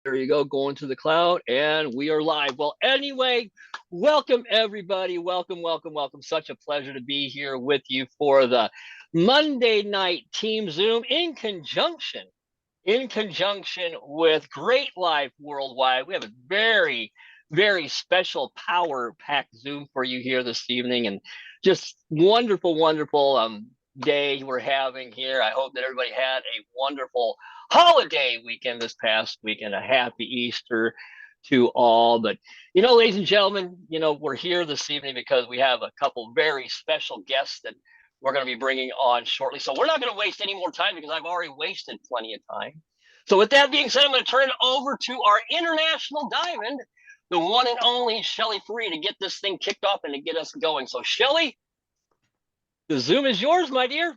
There you go, going to the cloud, and we are live. Well, anyway, welcome everybody. Welcome, welcome, welcome. Such a pleasure to be here with you for the Monday night Team Zoom in conjunction with Great Life Worldwide. We have a very, very special power packed Zoom for you here this evening, and just wonderful, wonderful day we're having here. I hope that everybody had a wonderful holiday weekend this past weekend. A happy Easter to all. But ladies and gentlemen, we're here this evening because we have a couple very special guests that we're going to be bringing on shortly. So we're not going to waste any more time because I've already wasted plenty of time. So with that being said, I'm going to turn it over to our international diamond, the one and only Shelly Free, to get this thing kicked off and to get us going. So Shelly, the Zoom is yours, my dear.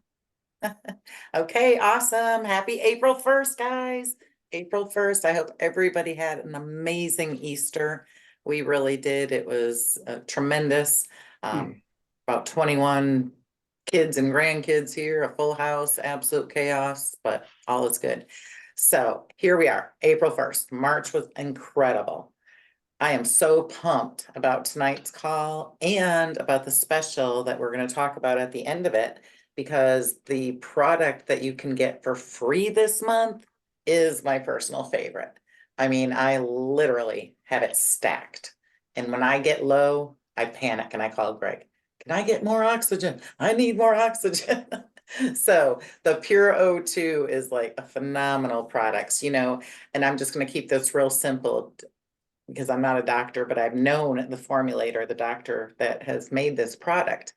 Okay, awesome. Happy April 1st, guys. April 1st. I hope everybody had an amazing Easter. We really did. It was tremendous. About 21 kids and grandkids here, a full house, absolute chaos, but all is good. So here we are, April 1st. March was incredible. I am so pumped about tonight's call and about the special that we're going to talk about at the end of it, because the product that you can get for free this month is my personal favorite. I mean, I literally have it stacked. And when I get low, I panic and I call Greg. Can I get more oxygen? I need more oxygen. So the Pure O2 is like a phenomenal product, and I'm just going to keep this real simple because I'm not a doctor, but I've known the formulator, the doctor that has made this product.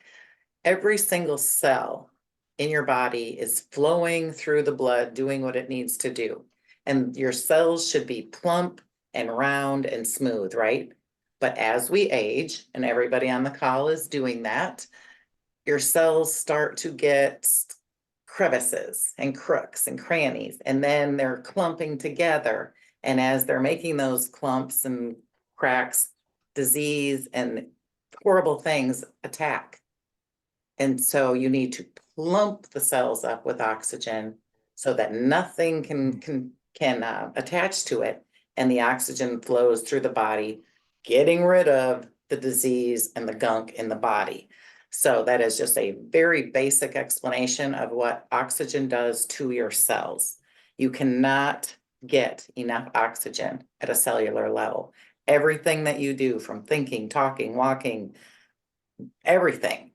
Every single cell in your body is flowing through the blood, doing what it needs to do. And your cells should be plump and round and smooth, right? But as we age, and everybody on the call is doing that, your cells start to get crevices and crooks and crannies, and then they're clumping together. And as they're making those clumps and cracks, disease and horrible things attack. And so you need to plump the cells up with oxygen so that nothing can attach to it, and the oxygen flows through the body, getting rid of the disease and the gunk in the body. So that is just a very basic explanation of what oxygen does to your cells. You cannot get enough oxygen at a cellular level. Everything that you do, from thinking, talking, walking, everything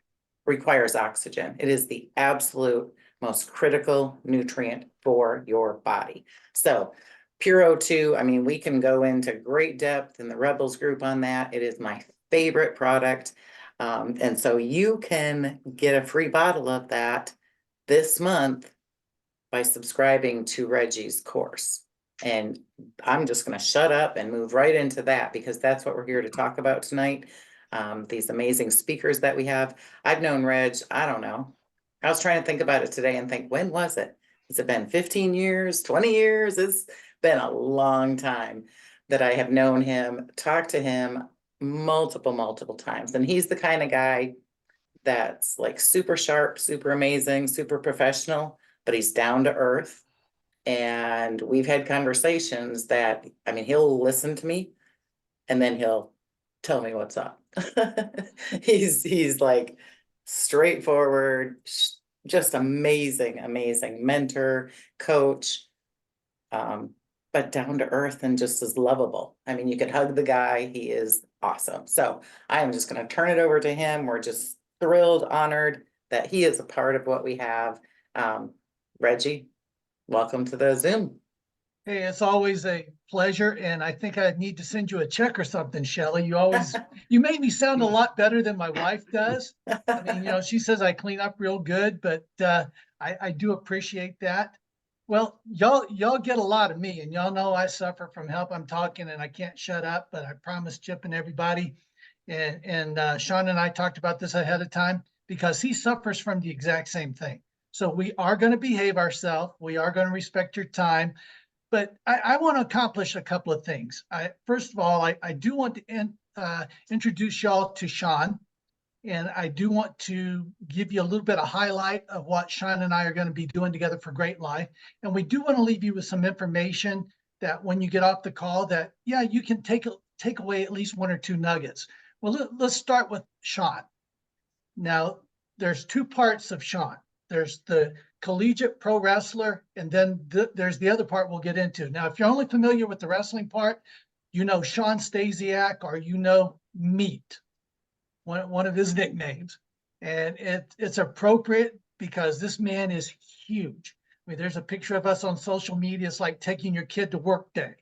requires oxygen. It is the absolute most critical nutrient for your body. So Pure O2, I mean, we can go into great depth in the Rebels group on that. It is my favorite product. And so you can get a free bottle of that this month by subscribing to Reggie's course. And I'm just going to shut up and move right into that, because that's what we're here to talk about tonight. These amazing speakers that we have. I've known Reg, I don't know. I was trying to think about it today and think, when was it? Has it been 15 years, 20 years? It's been a long time that I have known him, talked to him multiple times. And he's the kind of guy that's like super sharp, super amazing, super professional, but he's down to earth. And we've had conversations that, I mean, he'll listen to me and then he'll tell me what's up. He's like straightforward, just amazing mentor, coach, but down to earth and just as lovable. I mean, you could hug the guy. He is awesome. So I am just going to turn it over to him. We're just thrilled, honored that he is a part of what we have. Reggie, welcome to the Zoom. Hey, it's always a pleasure, and I think I need to send you a check or something, Shelly. You make me sound a lot better than my wife does. I mean, she says I clean up real good, but I do appreciate that. Well, y'all get a lot of me, and y'all know I suffer from help. I'm talking and I can't shut up, but I promise Chip and everybody, and Shawn and I talked about this ahead of time, because he suffers from the exact same thing. So we are going to behave ourselves. We are going to respect your time. But I want to accomplish a couple of things. First of all, I do want to introduce y'all to Shawn. And I do want to give you a little bit of highlight of what Shawn and I are going to be doing together for Great Life. And we do want to leave you with some information that when you get off the call that, yeah, you can take away at least 1 or 2 nuggets. Well, let's start with Shawn. Now, there's 2 parts of Shawn. There's the collegiate pro wrestler, and then there's the other part we'll get into. Now, if you're only familiar with the wrestling part, you know Shawn Stasiak, or you know Meat, one of his nicknames. And it's appropriate because this man is huge. I mean, there's a picture of us on social media. It's like taking your kid to work day.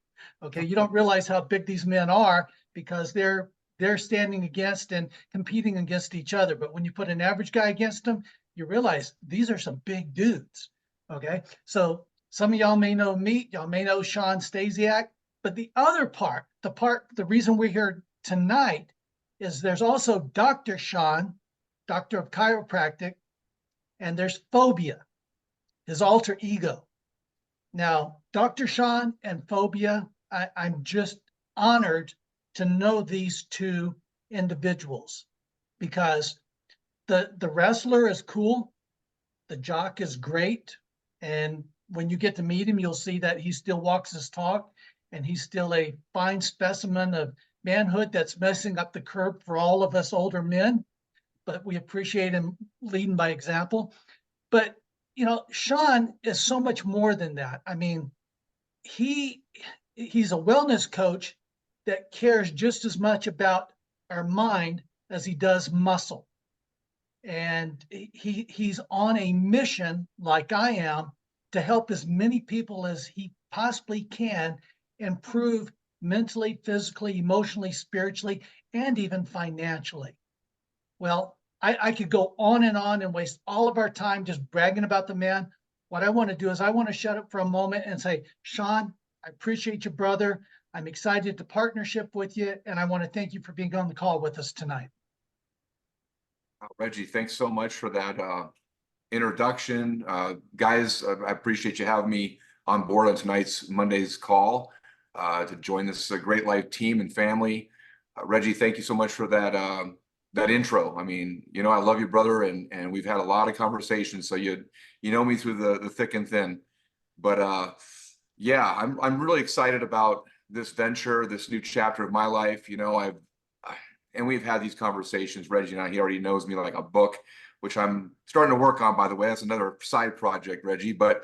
Okay, you don't realize how big these men are because they're standing against and competing against each other. But when you put an average guy against them, you realize these are some big dudes. Okay, so some of y'all may know Meat, y'all may know Shawn Stasiak, but the other part, the reason we're here tonight is there's also Dr. Shawn, doctor of chiropractic, and there's Phobia, his alter ego. Now, Dr. Shawn and Phobia, I'm just honored to know these 2 individuals because the wrestler is cool, the jock is great, and when you get to meet him, you'll see that he still walks his talk, and he's still a fine specimen of manhood that's messing up the curb for all of us older men, but we appreciate him leading by example. But, you know, Shawn is so much more than that. I mean, he's a wellness coach that cares just as much about our mind as he does muscle. And he's on a mission, like I am, to help as many people as he possibly can improve mentally, physically, emotionally, spiritually, and even financially. Well, I could go on and waste all of our time just bragging about the man. What I want to do is I want to shut up for a moment and say, Shawn, I appreciate you, brother. I'm excited to partnership with you, and I want to thank you for being on the call with us tonight. Reggie, thanks so much for that introduction. Guys, I appreciate you having me on board on Monday's call to join this great life team and family. Reggie, thank you so much for that intro. I mean, you know, I love you, brother, and we've had a lot of conversations, so you know me through the thick and thin. But yeah, I'm really excited about this venture, this new chapter of my life. You know, and we've had these conversations, Reggie and I. He already knows me like a book, which I'm starting to work on, by the way. That's another side project, Reggie. But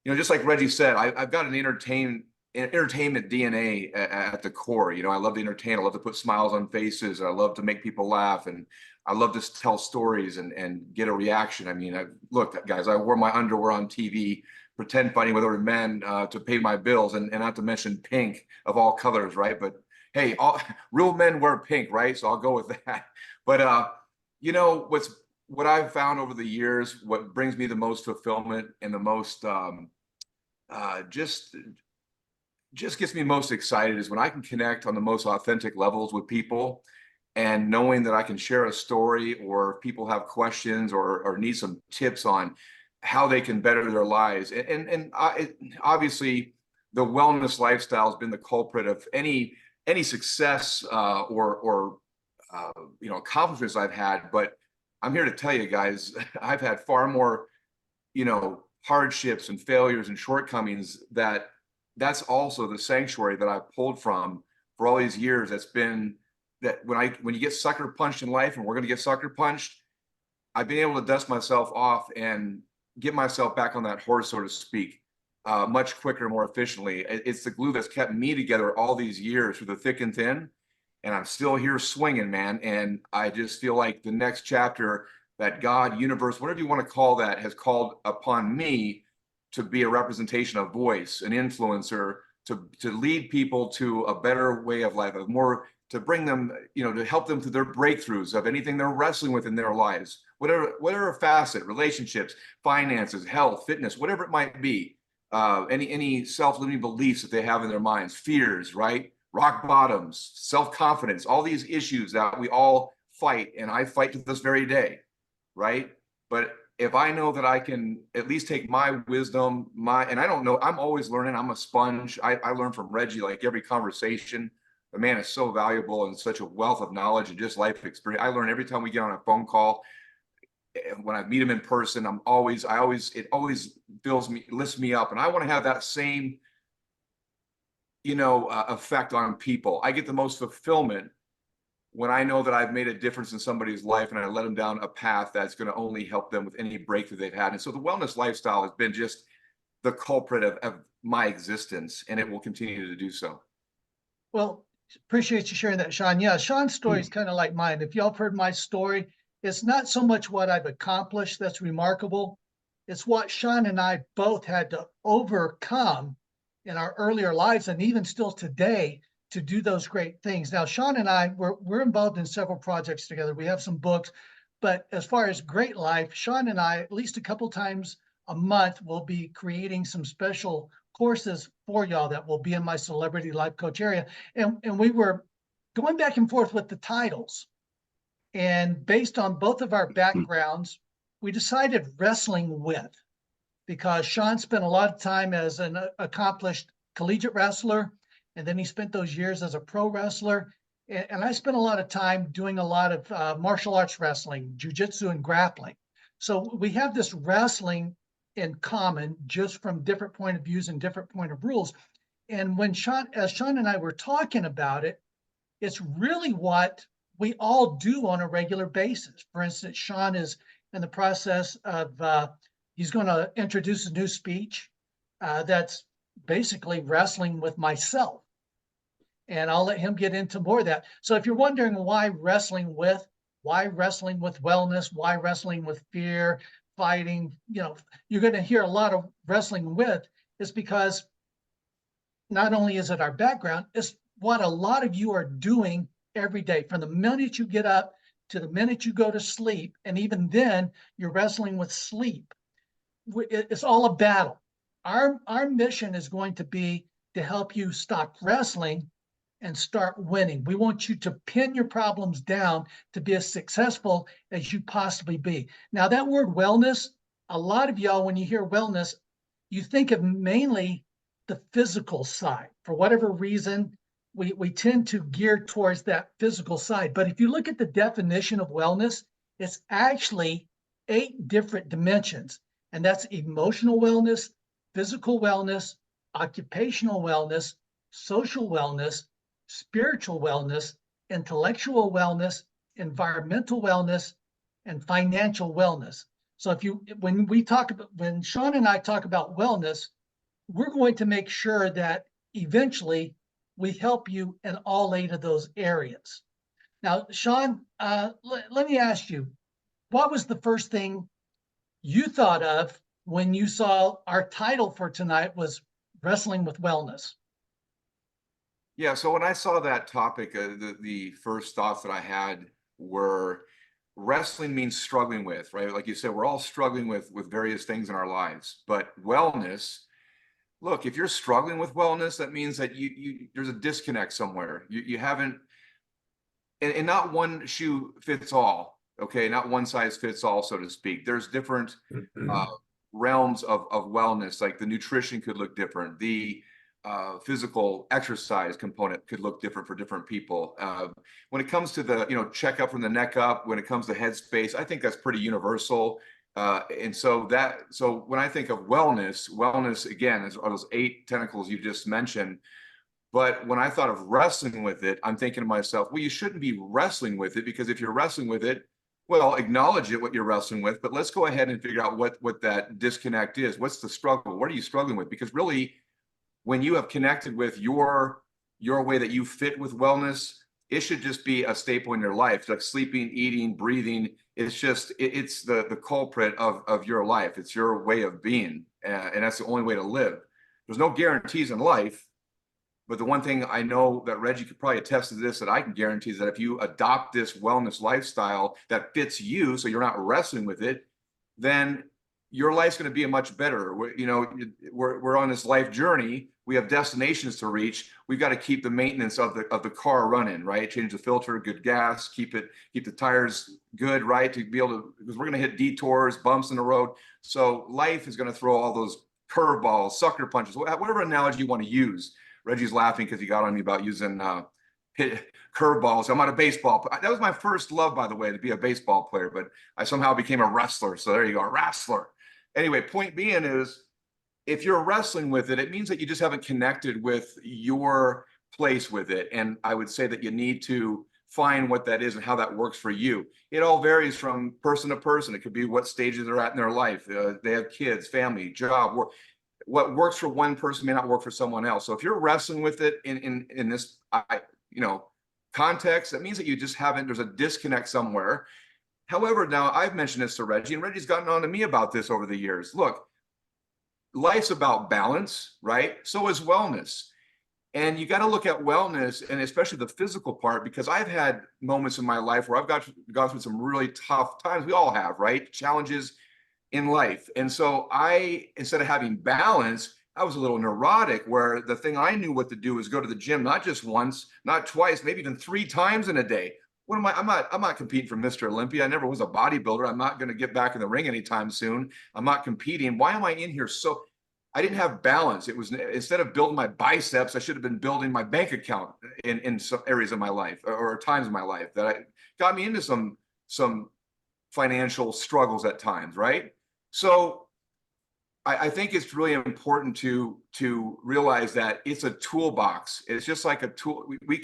you know, just like Reggie said, I've got an entertainment DNA at the core. You know, I love to entertain. I love to put smiles on faces. I love to make people laugh, and I love to tell stories and get a reaction. I mean, look, guys, I wore my underwear on TV, pretend fighting with other men to pay my bills, and not to mention pink of all colors, right? But hey, real men wear pink, right? So I'll go with that. But you know, what I've found over the years, what brings me the most fulfillment and the most just gets me most excited is when I can connect on the most authentic levels with people, and knowing that I can share a story, or if people have questions or need some tips on how they can better their lives. And obviously the wellness lifestyle has been the culprit of any success or you know, accomplishments I've had. But I'm here to tell you guys, I've had far more, you know, hardships and failures and shortcomings that's also the sanctuary that I've pulled from for all these years. That's been that when you get sucker punched in life, and we're going to get sucker punched, I've been able to dust myself off and get myself back on that horse, so to speak, much quicker, more efficiently. It's the glue that's kept me together all these years through the thick and thin, and I'm still here swinging, man. And I just feel like the next chapter that God, universe, whatever you want to call that, has called upon me to be a representation, a voice, an influencer, to lead people to a better way of life, of more, to bring them, you know, to help them through their breakthroughs of anything they're wrestling with in their lives, whatever facet, relationships, finances, health, fitness, whatever it might be, any self-limiting beliefs that they have in their minds, fears, right? Rock bottoms, self-confidence, all these issues that we all fight, and I fight to this very day, right? But if I know that I can at least take my wisdom, and I don't know, I'm always learning. I'm a sponge. I learn from Reggie, like every conversation. The man is so valuable and such a wealth of knowledge and just life experience. I learn every time we get on a phone call. When I meet him in person, it always lifts me up. And I want to have that same effect on people. I get the most fulfillment when I know that I've made a difference in somebody's life and I led them down a path that's going to only help them with any breakthrough they've had. And so the wellness lifestyle has been just the culprit of my existence, and it will continue to do so. Well, appreciate you sharing that, Shawn. Yeah, Shawn's story is kind of like mine. If y'all have heard my story, it's not so much what I've accomplished that's remarkable. It's what Shawn and I both had to overcome in our earlier lives and even still today to do those great things. Now, Shawn and I, we're involved in several projects together. We have some books, but as far as Great Life, Shawn and I, at least a couple times a month, will be creating some special courses for y'all that will be in my Celebrity Life Coach area. And we were going back and forth with the titles. And based on both of our backgrounds, we decided wrestling with, because Shawn spent a lot of time as an accomplished collegiate wrestler, and then he spent those years as a pro wrestler. And I spent a lot of time doing a lot of martial arts wrestling, jujitsu and grappling. So we have this wrestling in common, just from different point of views and different point of rules. And when Shawn and I were talking about it, it's really what we all do on a regular basis. For instance, Shawn is in the process of, he's going to introduce a new speech that's basically wrestling with myself. And I'll let him get into more of that. So if you're wondering why wrestling with wellness, why wrestling with fear, fighting, you're going to hear a lot of wrestling with, is because not only is it our background, it's what a lot of you are doing every day, from the minute you get up to the minute you go to sleep. And even then, you're wrestling with sleep. It's all a battle. Our mission is going to be to help you stop wrestling and start winning. We want you to pin your problems down to be as successful as you possibly be. Now, that word wellness, a lot of y'all, when you hear wellness, you think of mainly the physical side. For whatever reason, we tend to gear towards that physical side. But if you look at the definition of wellness, it's actually 8 different dimensions. And that's emotional wellness, physical wellness, occupational wellness, social wellness, spiritual wellness, intellectual wellness, environmental wellness, and financial wellness. So when Shawn and I talk about wellness, we're going to make sure that eventually we help you in all 8 of those areas. Now, Shawn, let me ask you, what was the first thing you thought of when you saw our title for tonight was Wrestling with Wellness? Yeah, so when I saw that topic, the first thoughts that I had were wrestling means struggling with, right? Like you said, we're all struggling with various things in our lives, but wellness, look, if you're struggling with wellness, that means that there's a disconnect somewhere. You haven't, and not one shoe fits all, okay? Not one size fits all, so to speak. There's different realms of wellness, like the nutrition could look different. The physical exercise component could look different for different people. When it comes to the checkup from the neck up, when it comes to headspace, I think that's pretty universal. And so when I think of wellness again is those 8 tentacles you just mentioned. But when I thought of wrestling with it, I'm thinking to myself, well, you shouldn't be wrestling with it, because if you're wrestling with it, well, acknowledge it, what you're wrestling with, but let's go ahead and figure out what that disconnect is. What's the struggle? What are you struggling with? Because really, when you have connected with your way that you fit with wellness, it should just be a staple in your life. It's like sleeping, eating, breathing. It's the culprit of your life. It's your way of being, and that's the only way to live. There's no guarantees in life, but the one thing I know that Reggie could probably attest to this, that I can guarantee, is that if you adopt this wellness lifestyle that fits you, so you're not wrestling with it, then your life's going to be a much better. We're on this life journey. We have destinations to reach. We've got to keep the maintenance of the car running, right? Change the filter, good gas, keep the tires good, right? To be able to, because we're going to hit detours, bumps in the road. So life is going to throw all those curveballs, sucker punches, whatever analogy you want to use. Reggie's laughing because he got on me about using curveballs. I'm not a baseball. That was my first love, by the way, to be a baseball player, but I somehow became a wrestler. So there you go, a wrestler. Anyway, point being is, if you're wrestling with it, it means that you just haven't connected with your place with it. And I would say that you need to find what that is and how that works for you. It all varies from person to person. It could be what stages they're at in their life. They have kids, family, job, work. What works for one person may not work for someone else. So if you're wrestling with it in this, context, that means that you just haven't, there's a disconnect somewhere. However, now I've mentioned this to Reggie, and Reggie's gotten on to me about this over the years. Look, life's about balance, right? So is wellness. And you got to look at wellness, and especially the physical part, because I've had moments in my life where I've gone through some really tough times. We all have, right? Challenges in life. And so instead of having balance, I was a little neurotic, where the thing I knew what to do was go to the gym, not just once, not twice, maybe even 3 times in a day. What am I? I'm not competing for Mr. Olympia. I never was a bodybuilder. I'm not going to get back in the ring anytime soon. I'm not competing. Why am I in here? So I didn't have balance. It was, instead of building my biceps, I should have been building my bank account in some areas of my life, or times in my life that got me into some financial struggles at times, right? So I think it's really important to realize that it's a toolbox. It's just like a tool. We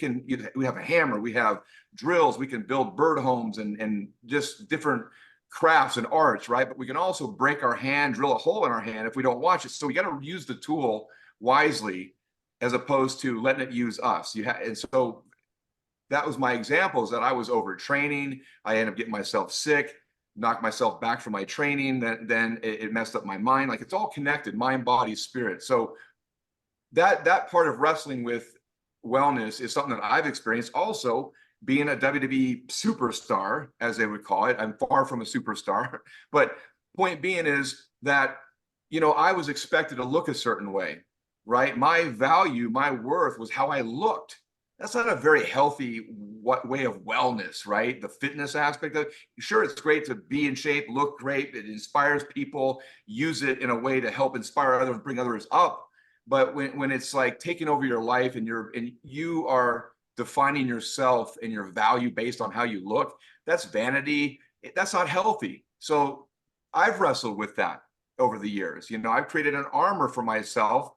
have a hammer, we have drills, we can build bird homes and just different crafts and arts, right? But we can also break our hand, drill a hole in our hand if we don't watch it. So we got to use the tool wisely, as opposed to letting it use us. And so that was my example, is that I was overtraining. I ended up getting myself sick, knocked myself back from my training. Then it messed up my mind. Like, it's all connected, mind, body, spirit. So that part of wrestling with wellness is something that I've experienced. Also, being a WWE superstar, as they would call it. I'm far from a superstar, but point being is that, I was expected to look a certain way, right? My value, my worth was how I looked. That's not a very healthy way of wellness, right? The fitness aspect of it. Sure, it's great to be in shape, look great. It inspires people, use it in a way to help inspire others, bring others up. But when it's like taking over your life, and you are defining yourself and your value based on how you look, that's vanity. That's not healthy. So I've wrestled with that over the years. I've created an armor for myself,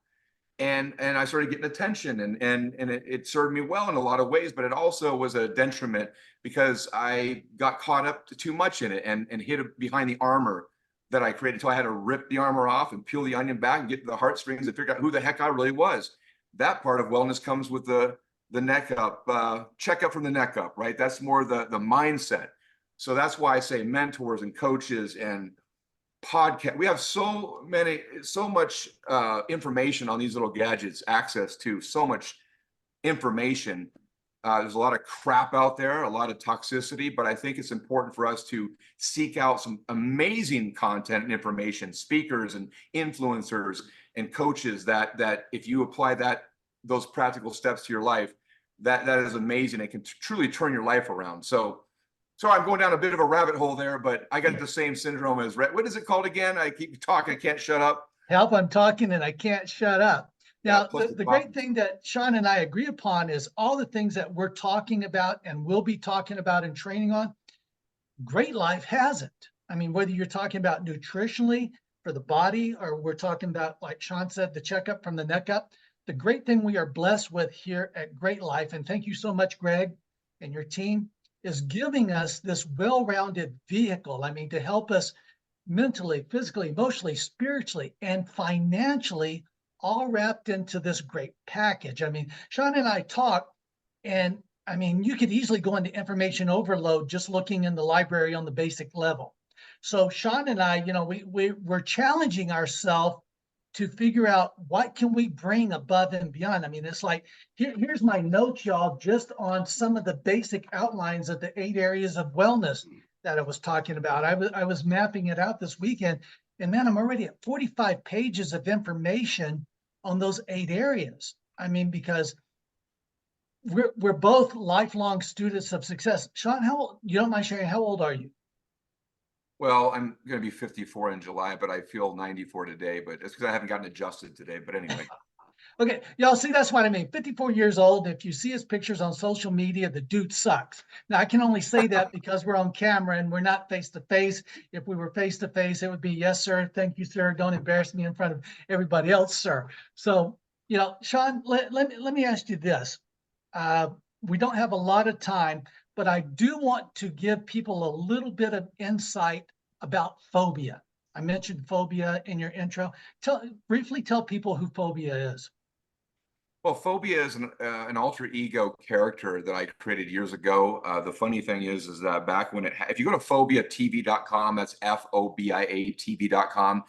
and I started getting attention, and it served me well in a lot of ways, but it also was a detriment, because I got caught up too much in it and hid behind the armor that I created, until I had to rip the armor off and peel the onion back and get to the heartstrings and figure out who the heck I really was. That part of wellness comes with the neck up, checkup from the neck up, right? That's more the mindset. So that's why I say mentors and coaches and podcast. We have so much information on these little gadgets, access to so much information. There's a lot of crap out there, a lot of toxicity, but I think it's important for us to seek out some amazing content and information, speakers and influencers and coaches that if you apply those practical steps to your life, that is amazing. It can truly turn your life around. So sorry, I'm going down a bit of a rabbit hole there, but I got the same syndrome as what is it called again? I keep talking, I can't shut up. Help, I'm talking and I can't shut up. Now, Yeah, the great thing that Shawn and I agree upon is all the things that we're talking about and will be talking about and training on, Great Life hasn't. I mean, whether you're talking about nutritionally for the body, or we're talking about, like Shawn said, the checkup from the neck up, the great thing we are blessed with here at Great Life, and thank you so much, Greg, and your team, is giving us this well-rounded vehicle. I mean, to help us mentally, physically, emotionally, spiritually, and financially, all wrapped into this great package. I mean, Shawn and I talk, and I mean, you could easily go into information overload just looking in the library on the basic level. So Shawn and I, we're challenging ourselves to figure out what can we bring above and beyond. I mean, it's like, here's my notes, y'all, just on some of the basic outlines of the 8 areas of wellness that I was talking about. I was mapping it out this weekend, and man, I'm already at 45 pages of information on those 8 areas. I mean, because we're both lifelong students of success. Shawn, you don't mind sharing, how old are you? Well, I'm going to be 54 in July, but I feel 94 today, but it's because I haven't gotten adjusted today. But anyway. Okay, y'all see, that's what I mean. 54 years old. If you see his pictures on social media, the dude sucks. Now, I can only say that because we're on camera and we're not face to face. If we were face to face, it would be, yes, sir. Thank you, sir. Don't embarrass me in front of everybody else, sir. So, you know, Shawn, let me ask you this. Uh, we don't have a lot of time, but I do want to give people a little bit of insight about phobia. I mentioned phobia in your intro. Briefly tell people who phobia is. Well, phobia is an alter ego character that I created years ago. The funny thing is that back when if you go to phobiatv.com, that's FOBIA TV.com,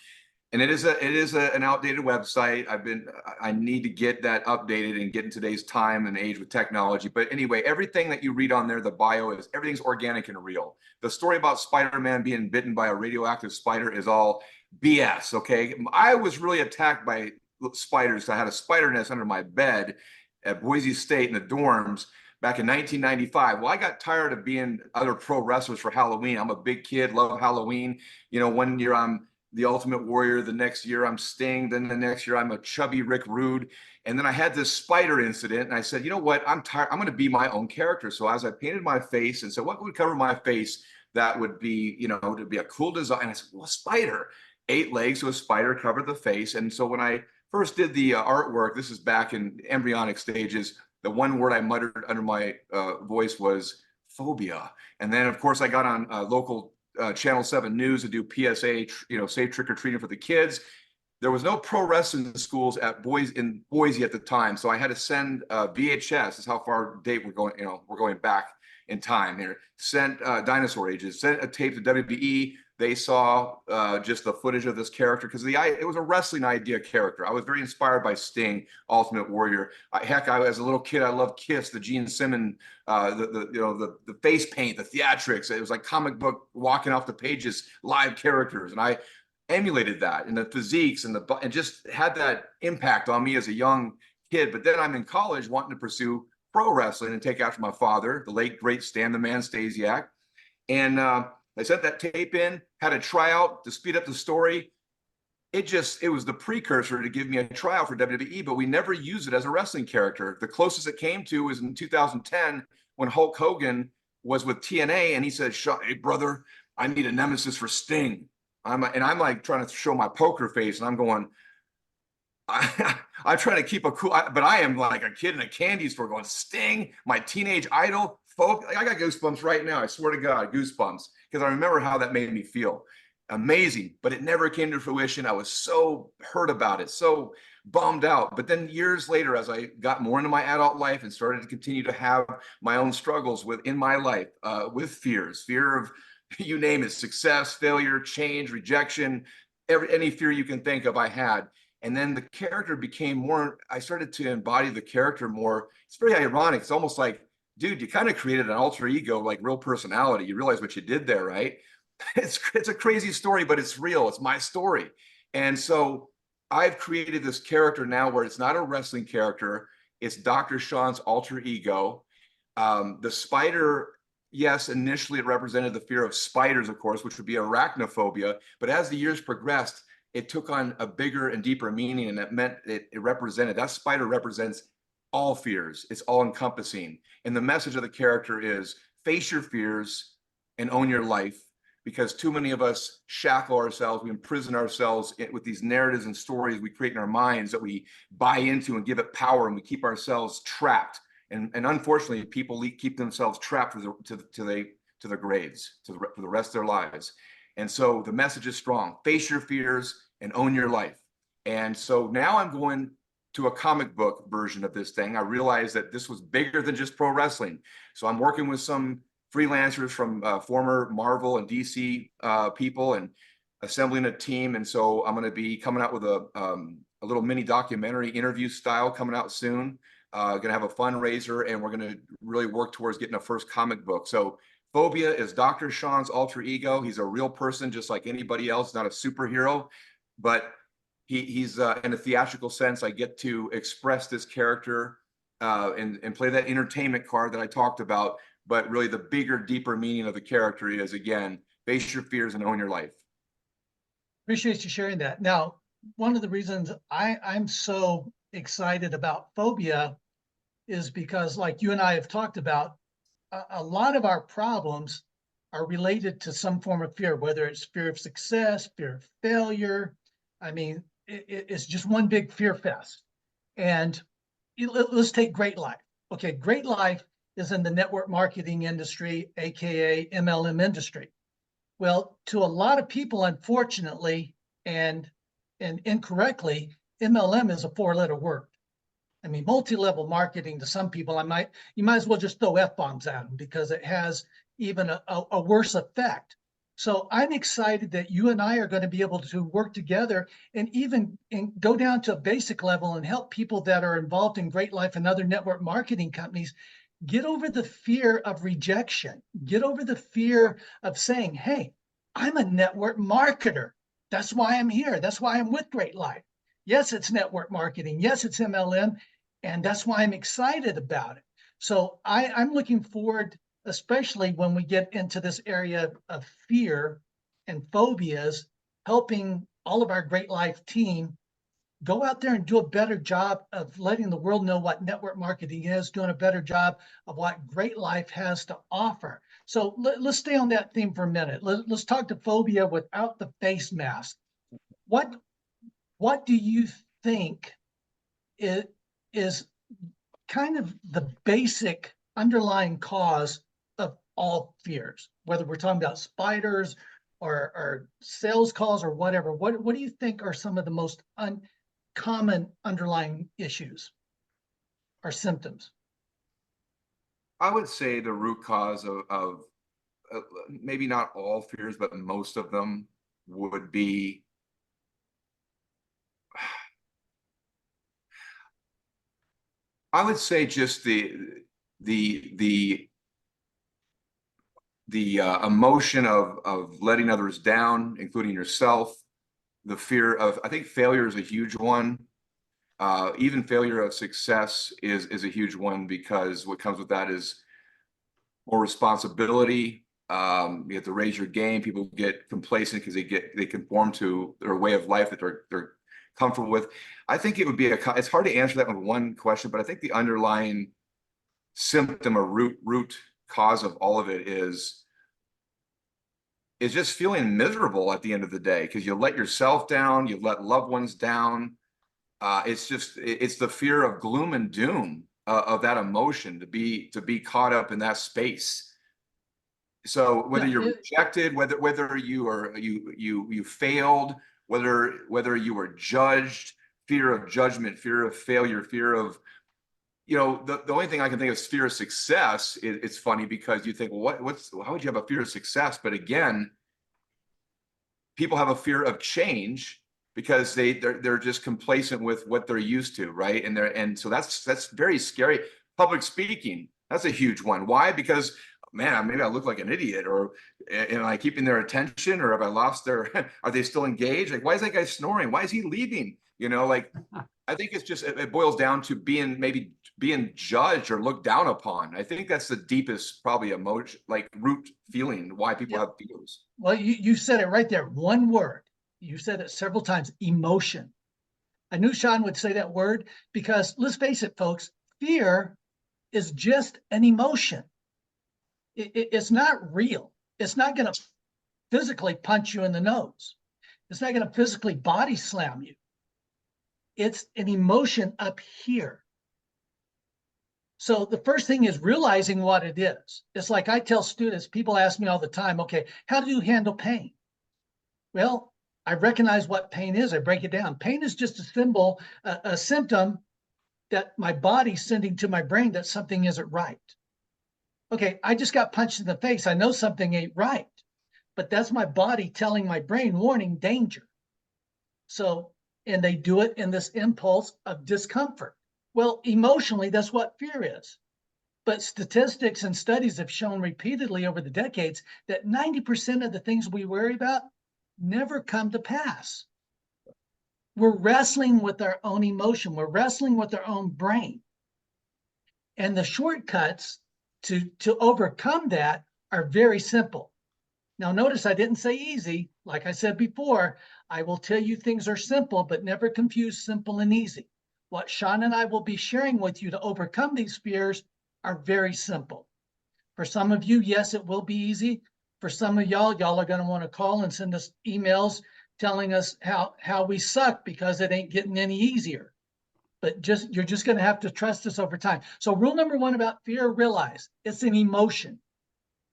and it is an outdated website. I need to get that updated and get in today's time and age with technology. But anyway, everything that you read on there, the bio is everything's organic and real. The story about Spider-Man being bitten by a radioactive spider is all BS. Okay, I was really attacked by spiders. I had a spider nest under my bed at Boise State in the dorms back in 1995. Well, I got tired of being other pro wrestlers for Halloween. I'm a big kid, love Halloween. You know, one year I'm the Ultimate Warrior, the next year I'm Sting, then the next year I'm a chubby Rick Rude. And then I had this spider incident and I said, you know what, I'm tired, I'm going to be my own character. So as I painted my face and said, what would cover my face that would be, you know, to be a cool design? And I said, well, spider, 8 legs, so a spider covered the face. And so when I first did the artwork, this is back in embryonic stages, the one word I muttered under my voice was phobia. And then of course I got on local Channel 7 News to do PSA, you know, safe trick or treating for the kids. There was no pro wrestling schools at Boise at the time, so I had to send VHS. This is how far date we're going. You know, we're going back in time here. Sent Dinosaur Ages. Sent a tape to WWE. They saw just the footage of this character because it was a wrestling idea character. I was very inspired by Sting, Ultimate Warrior. Heck, as a little kid, I loved Kiss, the Gene Simmons, the face paint, the theatrics. It was like comic book walking off the pages, live characters, and I emulated that and the physiques and just had that impact on me as a young kid. But then I'm in college wanting to pursue pro wrestling and take after my father, the late great Stan the Man Stasiak, and I sent that tape in, had a tryout to speed up the story. It was the precursor to give me a tryout for WWE, but we never used it as a wrestling character. The closest it came to was in 2010 when Hulk Hogan was with TNA and he said, hey, brother, I need a nemesis for Sting. I'm like trying to show my poker face and I'm going, I'm trying to keep a cool, but I am like a kid in a candy store going, Sting, my teenage idol. I got goosebumps right now. I swear to God, goosebumps, because I remember how that made me feel. Amazing, but it never came to fruition. I was so hurt about it, so bummed out. But then years later, as I got more into my adult life and started to continue to have my own struggles within my life, with fear of, you name it, success, failure, change, rejection, any fear you can think of, I had. And then the character became more, I started to embody the character more. It's very ironic. It's almost like, dude, you kind of created an alter ego, like real personality. You realize what you did there, right? It's a crazy story, but it's real. It's my story. And so I've created this character now where it's not a wrestling character. It's Dr. Shawn's alter ego. The spider, yes, initially it represented the fear of spiders, of course, which would be arachnophobia. But as the years progressed, it took on a bigger and deeper meaning. And that meant that spider represents all fears. It's all encompassing. And the message of the character is face your fears and own your life, because too many of us shackle ourselves, we imprison ourselves with these narratives and stories we create in our minds that we buy into and give it power, and we keep ourselves trapped. And unfortunately, people keep themselves trapped to the graves, for the rest of their lives. And so the message is strong. Face your fears and own your life. And so now I'm going to a comic book version of this thing. I realized that this was bigger than just pro wrestling. So I'm working with some freelancers from former Marvel and DC people and assembling a team. And so I'm going to be coming out with a little mini documentary interview style coming out soon. Going to have a fundraiser, and we're going to really work towards getting a first comic book. So Phobia is Dr. Shawn's alter ego. He's a real person just like anybody else, not a superhero, but he's in a theatrical sense. I get to express this character and play that entertainment card that I talked about. But really the bigger, deeper meaning of the character is, again, face your fears and own your life. Appreciate you sharing that. Now, one of the reasons I'm so excited about phobia is because, like you and I have talked about, a lot of our problems are related to some form of fear, whether it's fear of success, fear of failure. I mean, it's just one big fear fest. And let's take Great Life. Okay, Great Life is in the network marketing industry, AKA MLM industry. Well, to a lot of people, unfortunately, and incorrectly, MLM is a four-letter word. I mean, multi-level marketing to some people, you might as well just throw F-bombs at them because it has even a worse effect. So I'm excited that you and I are going to be able to work together and even go down to a basic level and help people that are involved in Great Life and other network marketing companies get over the fear of rejection, get over the fear of saying, hey, I'm a network marketer. That's why I'm here. That's why I'm with Great Life. Yes, it's network marketing. Yes, it's MLM. And that's why I'm excited about it. So I'm looking forward, especially when we get into this area of fear and phobias, helping all of our Great Life team go out there and do a better job of letting the world know what network marketing is, doing a better job of what Great Life has to offer. So let's stay on that theme for a minute. Let's talk to phobia without the face mask. What do you think is kind of the basic underlying cause of all fears, whether we're talking about spiders or sales calls or whatever? What do you think are some of the most common underlying issues or symptoms? I would say the root cause of maybe not all fears, but most of them would be I would say just the emotion of letting others down, including yourself. The fear of, I think failure is a huge one. Even failure of success is a huge one, because what comes with that is more responsibility. You have to raise your game. People get complacent because they conform to their way of life that they're comfortable with. I think it would be it's hard to answer that with one question, but I think the underlying symptom or root cause of all of it is just feeling miserable at the end of the day, because you let yourself down, you let loved ones down. It's the fear of gloom and doom, of that emotion, to be caught up in that space. So whether you're rejected, whether you failed, whether you were judged, fear of judgment, fear of failure, fear of, the only thing I can think of is fear of success. It's funny because you think, well, how would you have a fear of success? But again, people have a fear of change because they're just complacent with what they're used to, right? And so that's very scary. Public speaking, that's a huge one. Why? Because, man, maybe I look like an idiot, or am I keeping their attention, or have I lost their? Are they still engaged? Like, why is that guy snoring? Why is he leaving? Like, I think it's just it boils down to being judged or looked down upon. I think that's the deepest probably emotion, like root feeling why people have fears. Well, you said it right there. One word. You said it several times, emotion. I knew Shawn would say that word because, let's face it, folks, fear is just an emotion. It's not real. It's not going to physically punch you in the nose. It's not going to physically body slam you. It's an emotion up here. So the first thing is realizing what it is. It's like I tell students, people ask me all the time, okay, how do you handle pain? Well, I recognize what pain is. I break it down. Pain is just a symptom that my body's sending to my brain that something isn't right. Okay, I just got punched in the face. I know something ain't right, but that's my body telling my brain, warning, danger. So, and they do it in this impulse of discomfort. Well, emotionally, that's what fear is. But statistics and studies have shown repeatedly over the decades that 90% of the things we worry about never come to pass. We're wrestling with our own emotion. We're wrestling with our own brain. And the shortcuts to overcome that are very simple. Now, notice I didn't say easy. Like I said before, I will tell you things are simple, but never confuse simple and easy. what Shawn and I will be sharing with you to overcome these fears are very simple. For some of you, yes, it will be easy. For some of y'all are going to want to call and send us emails telling us how we suck because it ain't getting any easier. But you're just going to have to trust us over time. So rule number one about fear, realize it's an emotion.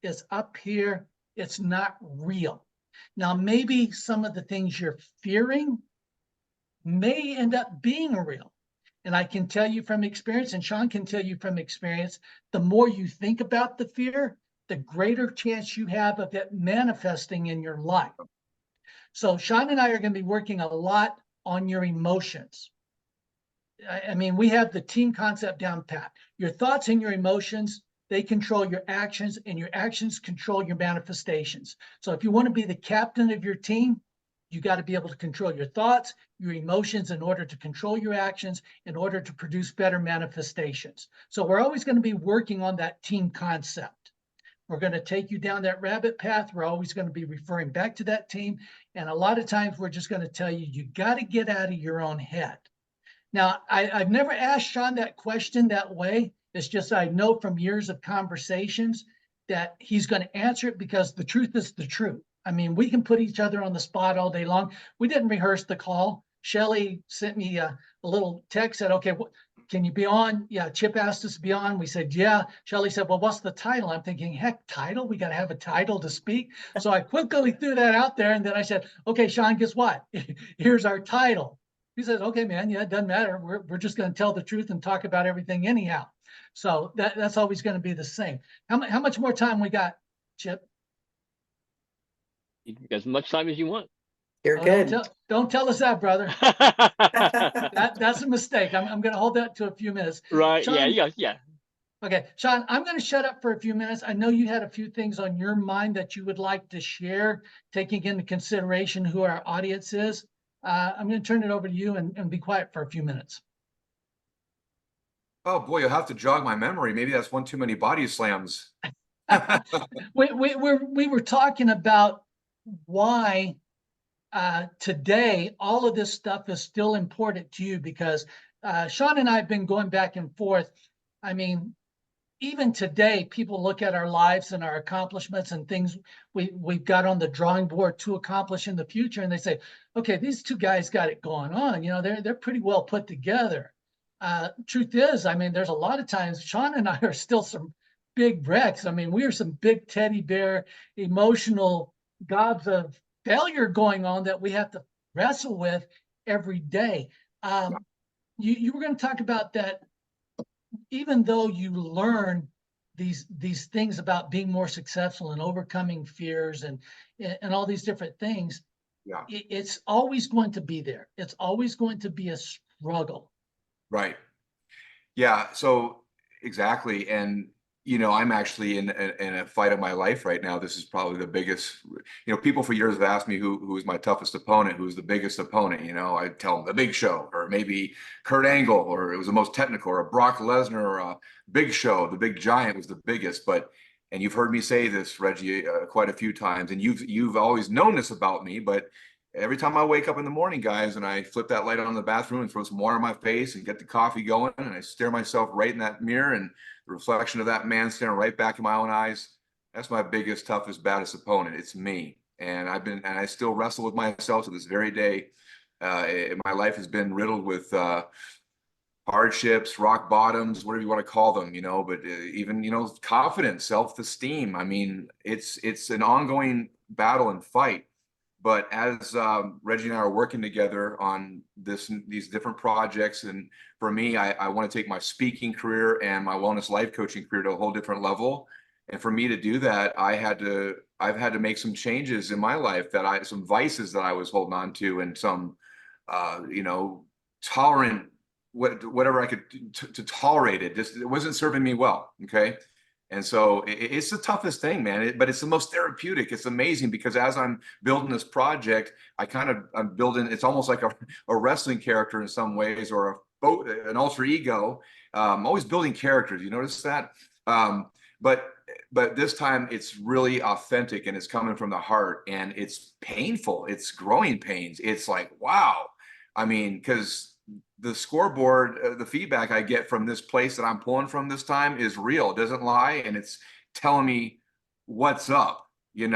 It's up here. It's not real. Now, maybe some of the things you're fearing may end up being real. And I can tell you from experience, and Shawn can tell you from experience, the more you think about the fear, the greater chance you have of it manifesting in your life. So Shawn and I are going to be working a lot on your emotions. I mean, we have the team concept down pat. Your thoughts and your emotions, they control your actions, and your actions control your manifestations. So if you want to be the captain of your team, you got to be able to control your thoughts, your emotions in order to control your actions, in order to produce better manifestations. So we're always going to be working on that team concept. We're going to take you down that rabbit path. We're always going to be referring back to that team. And a lot of times we're just going to tell you, you got to get out of your own head. Now, I've never asked Shawn that question that way. It's just I know from years of conversations that he's going to answer it because the truth is the truth. I mean, we can put each other on the spot all day long. We didn't rehearse the call. Shelly sent me a little text, said, okay, can you be on? Yeah, Chip asked us to be on. We said, yeah. Shelly said, well, what's the title? I'm thinking, heck, title? We got to have a title to speak. So I quickly threw that out there. And then I said, okay, Shawn, guess what? Here's our title. He says, okay, man, yeah, it doesn't matter. We're just going to tell the truth and talk about everything anyhow. So that's always going to be the same. How much more time we got, Chip? As much time as you want. You're good. Don't tell us that, brother. That's a mistake. I'm going to hold that to a few minutes. Right. Shawn, Yeah. Okay, Shawn, I'm going to shut up for a few minutes. I know you had a few things on your mind that you would like to share, taking into consideration who our audience is. I'm going to turn it over to you and be quiet for a few minutes. Oh boy, you'll have to jog my memory. Maybe that's one too many body slams. We were talking about why today all of this stuff is still important to you because Shawn and I have been going back and forth. I mean, even today, people look at our lives and our accomplishments and things we've got on the drawing board to accomplish in the future, and they say, okay, these two guys got it going on. You know, they're pretty well put together. Truth is, I mean, there's a lot of times Shawn and I are still some big wrecks. I mean, we are some big teddy bear, emotional gobs of failure going on that we have to wrestle with every day. You were going to talk about that. Even though you learn these things about being more successful and overcoming fears and all these different things, Yeah. It's always going to be there. It's always going to be a struggle. Right. Yeah. So exactly. And I'm actually in a fight of my life right now. This is probably the biggest. People for years have asked me who is my toughest opponent, who's the biggest opponent. I tell them the Big Show, or maybe Kurt Angle, or it was the most technical, or a Brock Lesnar, or a Big Show. The Big Giant was the biggest. And you've heard me say this, Reggie, quite a few times, and you've always known this about me. But every time I wake up in the morning, guys, and I flip that light on in the bathroom and throw some water on my face and get the coffee going, and I stare myself right in that mirror, and the reflection of that man staring right back in my own eyes, that's my biggest, toughest, baddest opponent. It's me. And I still wrestle with myself to this very day. My life has been riddled with hardships, rock bottoms, whatever you want to call them, but even, confidence, self-esteem. I mean, it's an ongoing battle and fight. But as Reggie and I are working together on these different projects, and for me, I want to take my speaking career and my wellness life coaching career to a whole different level. And for me to do that, I've had to make some changes in my life, some vices that I was holding on to, and some, tolerant, whatever I could to tolerate it. It wasn't serving me well. Okay. And so it's the toughest thing, man, but it's the most therapeutic. It's amazing because as I'm building this project, I'm building, it's almost like a wrestling character in some ways, or an alter ego. I'm always building characters. You notice that? But this time it's really authentic, and it's coming from the heart, and it's painful. It's growing pains. It's like, wow. I mean, because the scoreboard, the feedback I get from this place that I'm pulling from this time is real. It doesn't lie, and it's telling me what's up. And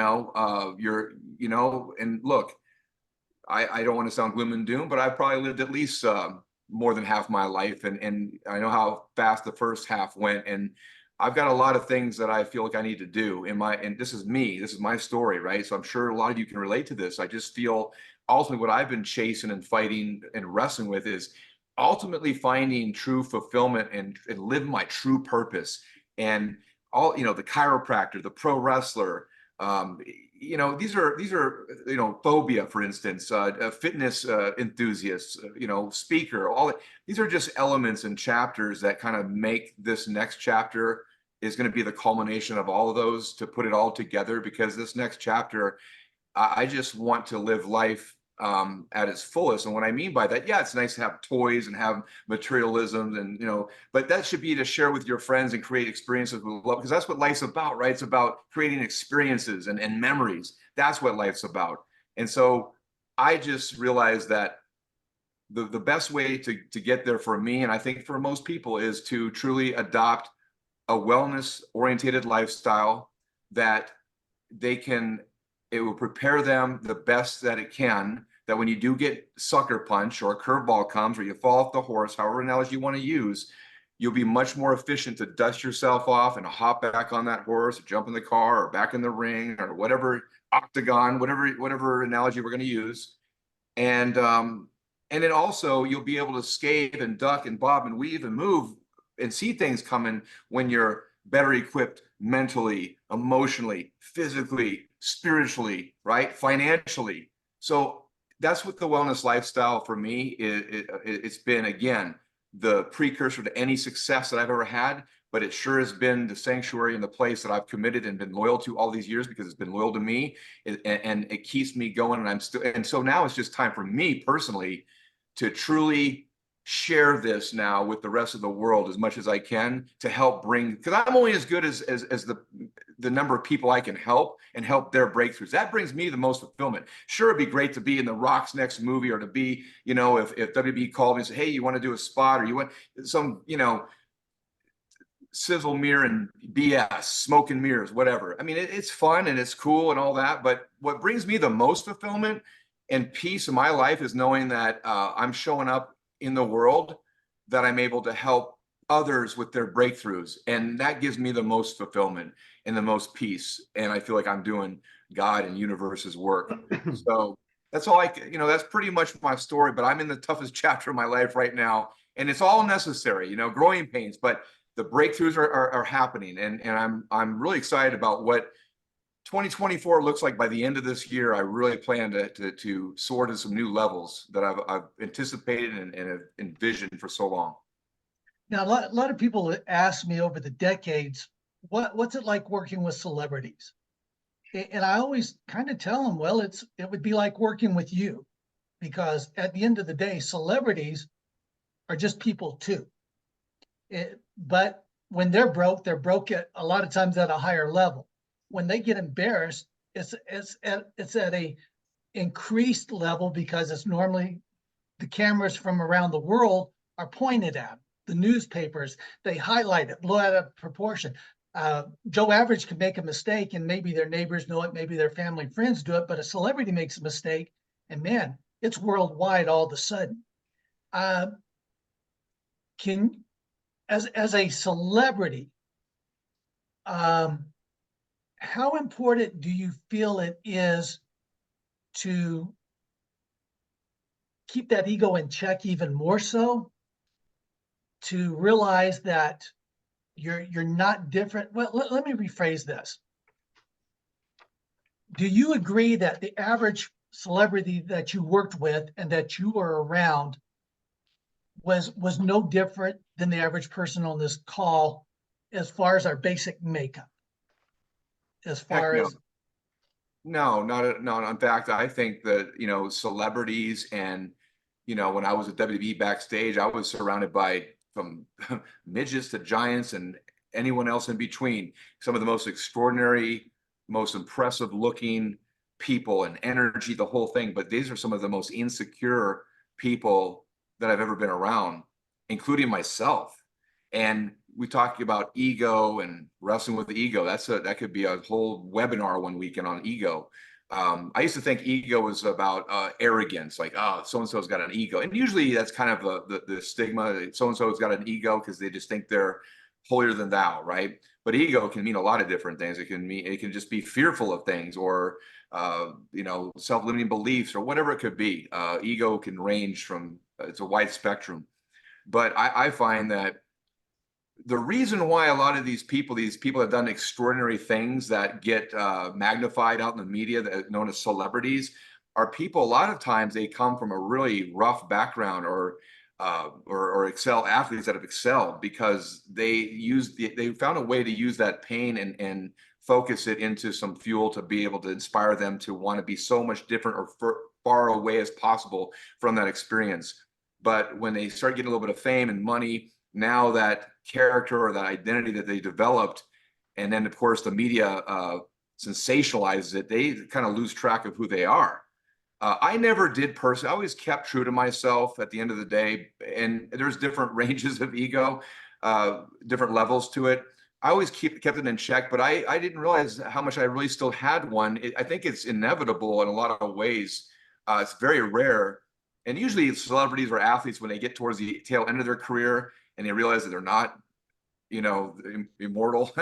look, I don't want to sound gloom and doom, but I've probably lived at least more than half my life, and I know how fast the first half went, and I've got a lot of things that I feel like I need to do and this is me, this is my story, right? So I'm sure a lot of you can relate to this. I just feel ultimately what I've been chasing and fighting and wrestling with is ultimately finding true fulfillment and live my true purpose. And all, the chiropractor, the pro wrestler, these are phobia, for instance, fitness enthusiasts, speaker, all that. These are just elements and chapters that kind of make this next chapter is going to be the culmination of all of those to put it all together, because this next chapter, I just want to live life at its fullest. And what I mean by that, yeah, it's nice to have toys and have materialism and, but that should be to share with your friends and create experiences with love, because that's what life's about, right? It's about creating experiences and memories. That's what life's about. And so I just realized that the best way to get there for me, and I think for most people, is to truly adopt a wellness oriented lifestyle that it will prepare them the best that it can, that when you do get sucker punch or a curveball comes or you fall off the horse, however analogy you want to use, you'll be much more efficient to dust yourself off and hop back on that horse, or jump in the car, or back in the ring, or whatever octagon, whatever analogy we're going to use. And then also you'll be able to skate and duck and bob and weave and move and see things coming when you're better equipped mentally, emotionally, physically, spiritually, right? Financially. So that's what the wellness lifestyle for me it's been, again, the precursor to any success that I've ever had, but it sure has been the sanctuary and the place that I've committed and been loyal to all these years, because it's been loyal to me, and it keeps me going. And so now it's just time for me personally to truly share this now with the rest of the world as much as I can, to help bring, because I'm only as good as the number of people I can help and help their breakthroughs. That brings me the most fulfillment. Sure, it'd be great to be in The Rock's next movie, or to be, if WB called me and said, hey, you want to do a spot, or you want some, sizzle mirror and BS, smoke and mirrors, whatever. I mean, it's fun and it's cool and all that, but what brings me the most fulfillment and peace in my life is knowing that I'm showing up in the world, that I'm able to help others with their breakthroughs, and that gives me the most fulfillment and the most peace, and I feel like I'm doing God and universe's work. So that's all that's pretty much my story, but I'm in the toughest chapter of my life right now, and it's all necessary, growing pains, but the breakthroughs are happening, and I'm really excited about what 2024 looks like. By the end of this year, I really plan to soar to some new levels that I've anticipated and have envisioned for so long. Now, a lot of people ask me over the decades, what's it like working with celebrities? And I always kind of tell them, well, it would be like working with you, because at the end of the day, celebrities are just people too. But when they're broke at a lot of times at a higher level. When they get embarrassed, it's at a increased level, because it's normally the cameras from around the world are pointed at them. The newspapers, they highlight it, blow out of proportion. Joe Average can make a mistake, and maybe their neighbors know it, maybe their family and friends do it, but a celebrity makes a mistake, and man, it's worldwide all of a sudden. As a celebrity, how important do you feel it is to keep that ego in check, even more so, to realize that you're not different? Well, let me rephrase this. Do you agree that the average celebrity that you worked with and that you were around was no different than the average person on this call, as far as our basic makeup? As far Heck no. as No. In fact, I think that, celebrities and, when I was at WWE backstage, I was surrounded by from midgets to giants and anyone else in between. Some of the most extraordinary, most impressive looking people and energy, the whole thing. But these are some of the most insecure people that I've ever been around, including myself. And we talked about ego and wrestling with the ego. That could be a whole webinar one weekend on ego. I used to think ego was about arrogance, like, oh, so-and-so's got an ego. And usually that's kind of the stigma. So-and-so's got an ego because they just think they're holier than thou, right? But ego can mean a lot of different things. It can just be fearful of things, or self-limiting beliefs, or whatever it could be. Ego can range from, it's a wide spectrum. But I find that the reason why a lot of these people have done extraordinary things that get magnified out in the media, that known as celebrities, are people, a lot of times they come from a really rough background, or excel athletes that have excelled because they found a way to use that pain and focus it into some fuel to be able to inspire them to want to be so much different or far away as possible from that experience. But when they start getting a little bit of fame and money, now that character or that identity that they developed, and then of course the media sensationalizes it, they kind of lose track of who they are. I never did personally. I always kept true to myself at the end of the day. And there's different ranges of ego, different levels to it. I always kept it in check, but I didn't realize how much I really still had one. I think it's inevitable in a lot of ways. It's very rare. And usually celebrities or athletes, when they get towards the tail end of their career and they realize that they're not, immortal,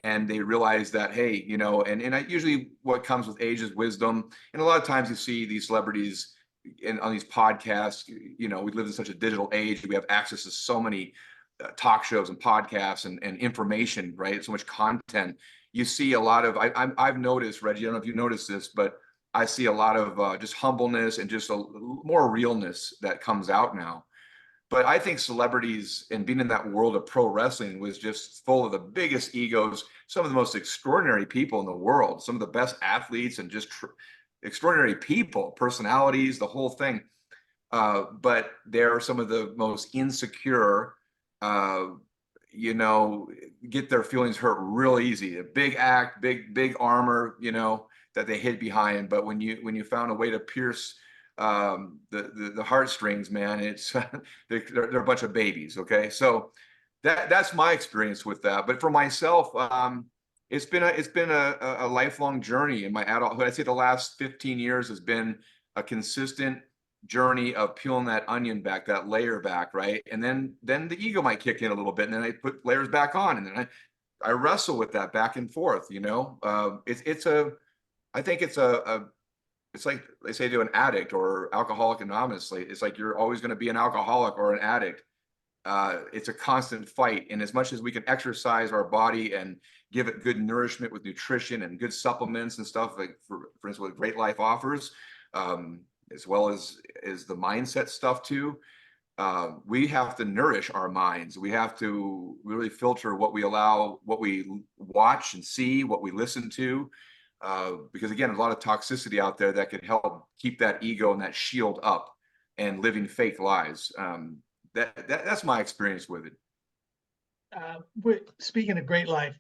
and they realize that, hey, and I usually what comes with age is wisdom. And a lot of times you see these celebrities on these podcasts. We live in such a digital age. We have access to so many talk shows and podcasts and information, right? So much content. You see a lot of, I've noticed, Reggie, I don't know if you noticed this, but I see a lot of just humbleness and just a more realness that comes out now. But I think celebrities and being in that world of pro wrestling was just full of the biggest egos, some of the most extraordinary people in the world, some of the best athletes, and just extraordinary people, personalities, the whole thing. But they're some of the most insecure, get their feelings hurt real easy. A big act, big armor, that they hid behind. But when you found a way to pierce the heartstrings, man, it's they're a bunch of babies. Okay, so that's my experience with that. But for myself, it's been a lifelong journey in my adulthood. I'd say the last 15 years has been a consistent journey of peeling that onion back, that layer back, right? And then the ego might kick in a little bit, and then I put layers back on, and then I wrestle with that back and forth. I think it's like they say to an addict or alcoholic anonymously. It's like you're always going to be an alcoholic or an addict. It's a constant fight. And as much as we can exercise our body and give it good nourishment with nutrition and good supplements and stuff, like for instance, what Great Life offers, as well as the mindset stuff too, we have to nourish our minds. We have to really filter what we allow, what we watch and see, what we listen to. Because again, a lot of toxicity out there that can help keep that ego and that shield up and living fake lives. That's my experience with it. Speaking of Great Life,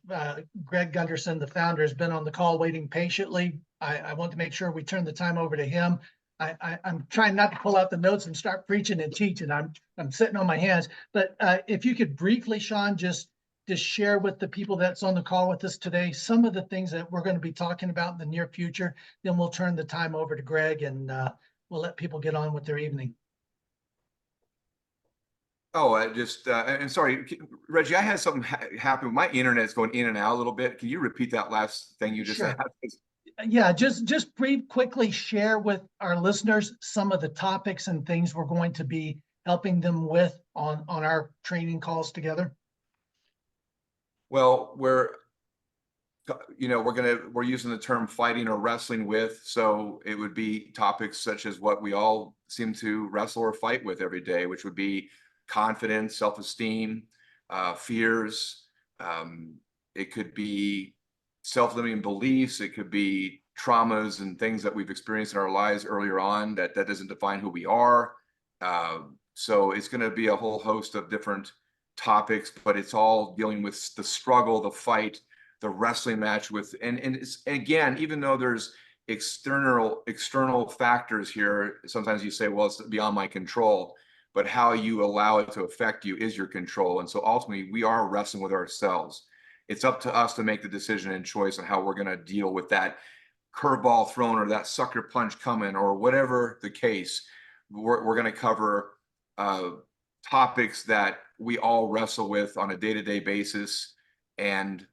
Greg Gunderson, the founder, has been on the call waiting patiently. I want to make sure we turn the time over to him. I'm trying not to pull out the notes and start preaching and teaching. I'm sitting on my hands. But if you could briefly, Shawn, just share with the people that's on the call with us today some of the things that we're going to be talking about in the near future. Then we'll turn the time over to Greg, and we'll let people get on with their evening. Oh, and sorry, Reggie, I had something happen. My internet's going in and out a little bit. Can you repeat that last thing you just said? Yeah, just quickly share with our listeners some of the topics and things we're going to be helping them with on our training calls together. Well, we're using the term fighting or wrestling with, so it would be topics such as what we all seem to wrestle or fight with every day, which would be confidence, self-esteem, fears. It could be self-limiting beliefs. It could be traumas and things that we've experienced in our lives earlier on that doesn't define who we are. So it's going to be a whole host of different topics, but it's all dealing with the struggle, the fight, the wrestling match with, and it's, again, even though there's external factors here, sometimes you say, well, it's beyond my control. but how you allow it to affect you is your control. And so ultimately, we are wrestling with ourselves. It's up to us to make the decision and choice on how we're going to deal with that curveball thrown or that sucker punch coming or whatever the case. We're going to cover topics that we all wrestle with on a day-to-day basis, and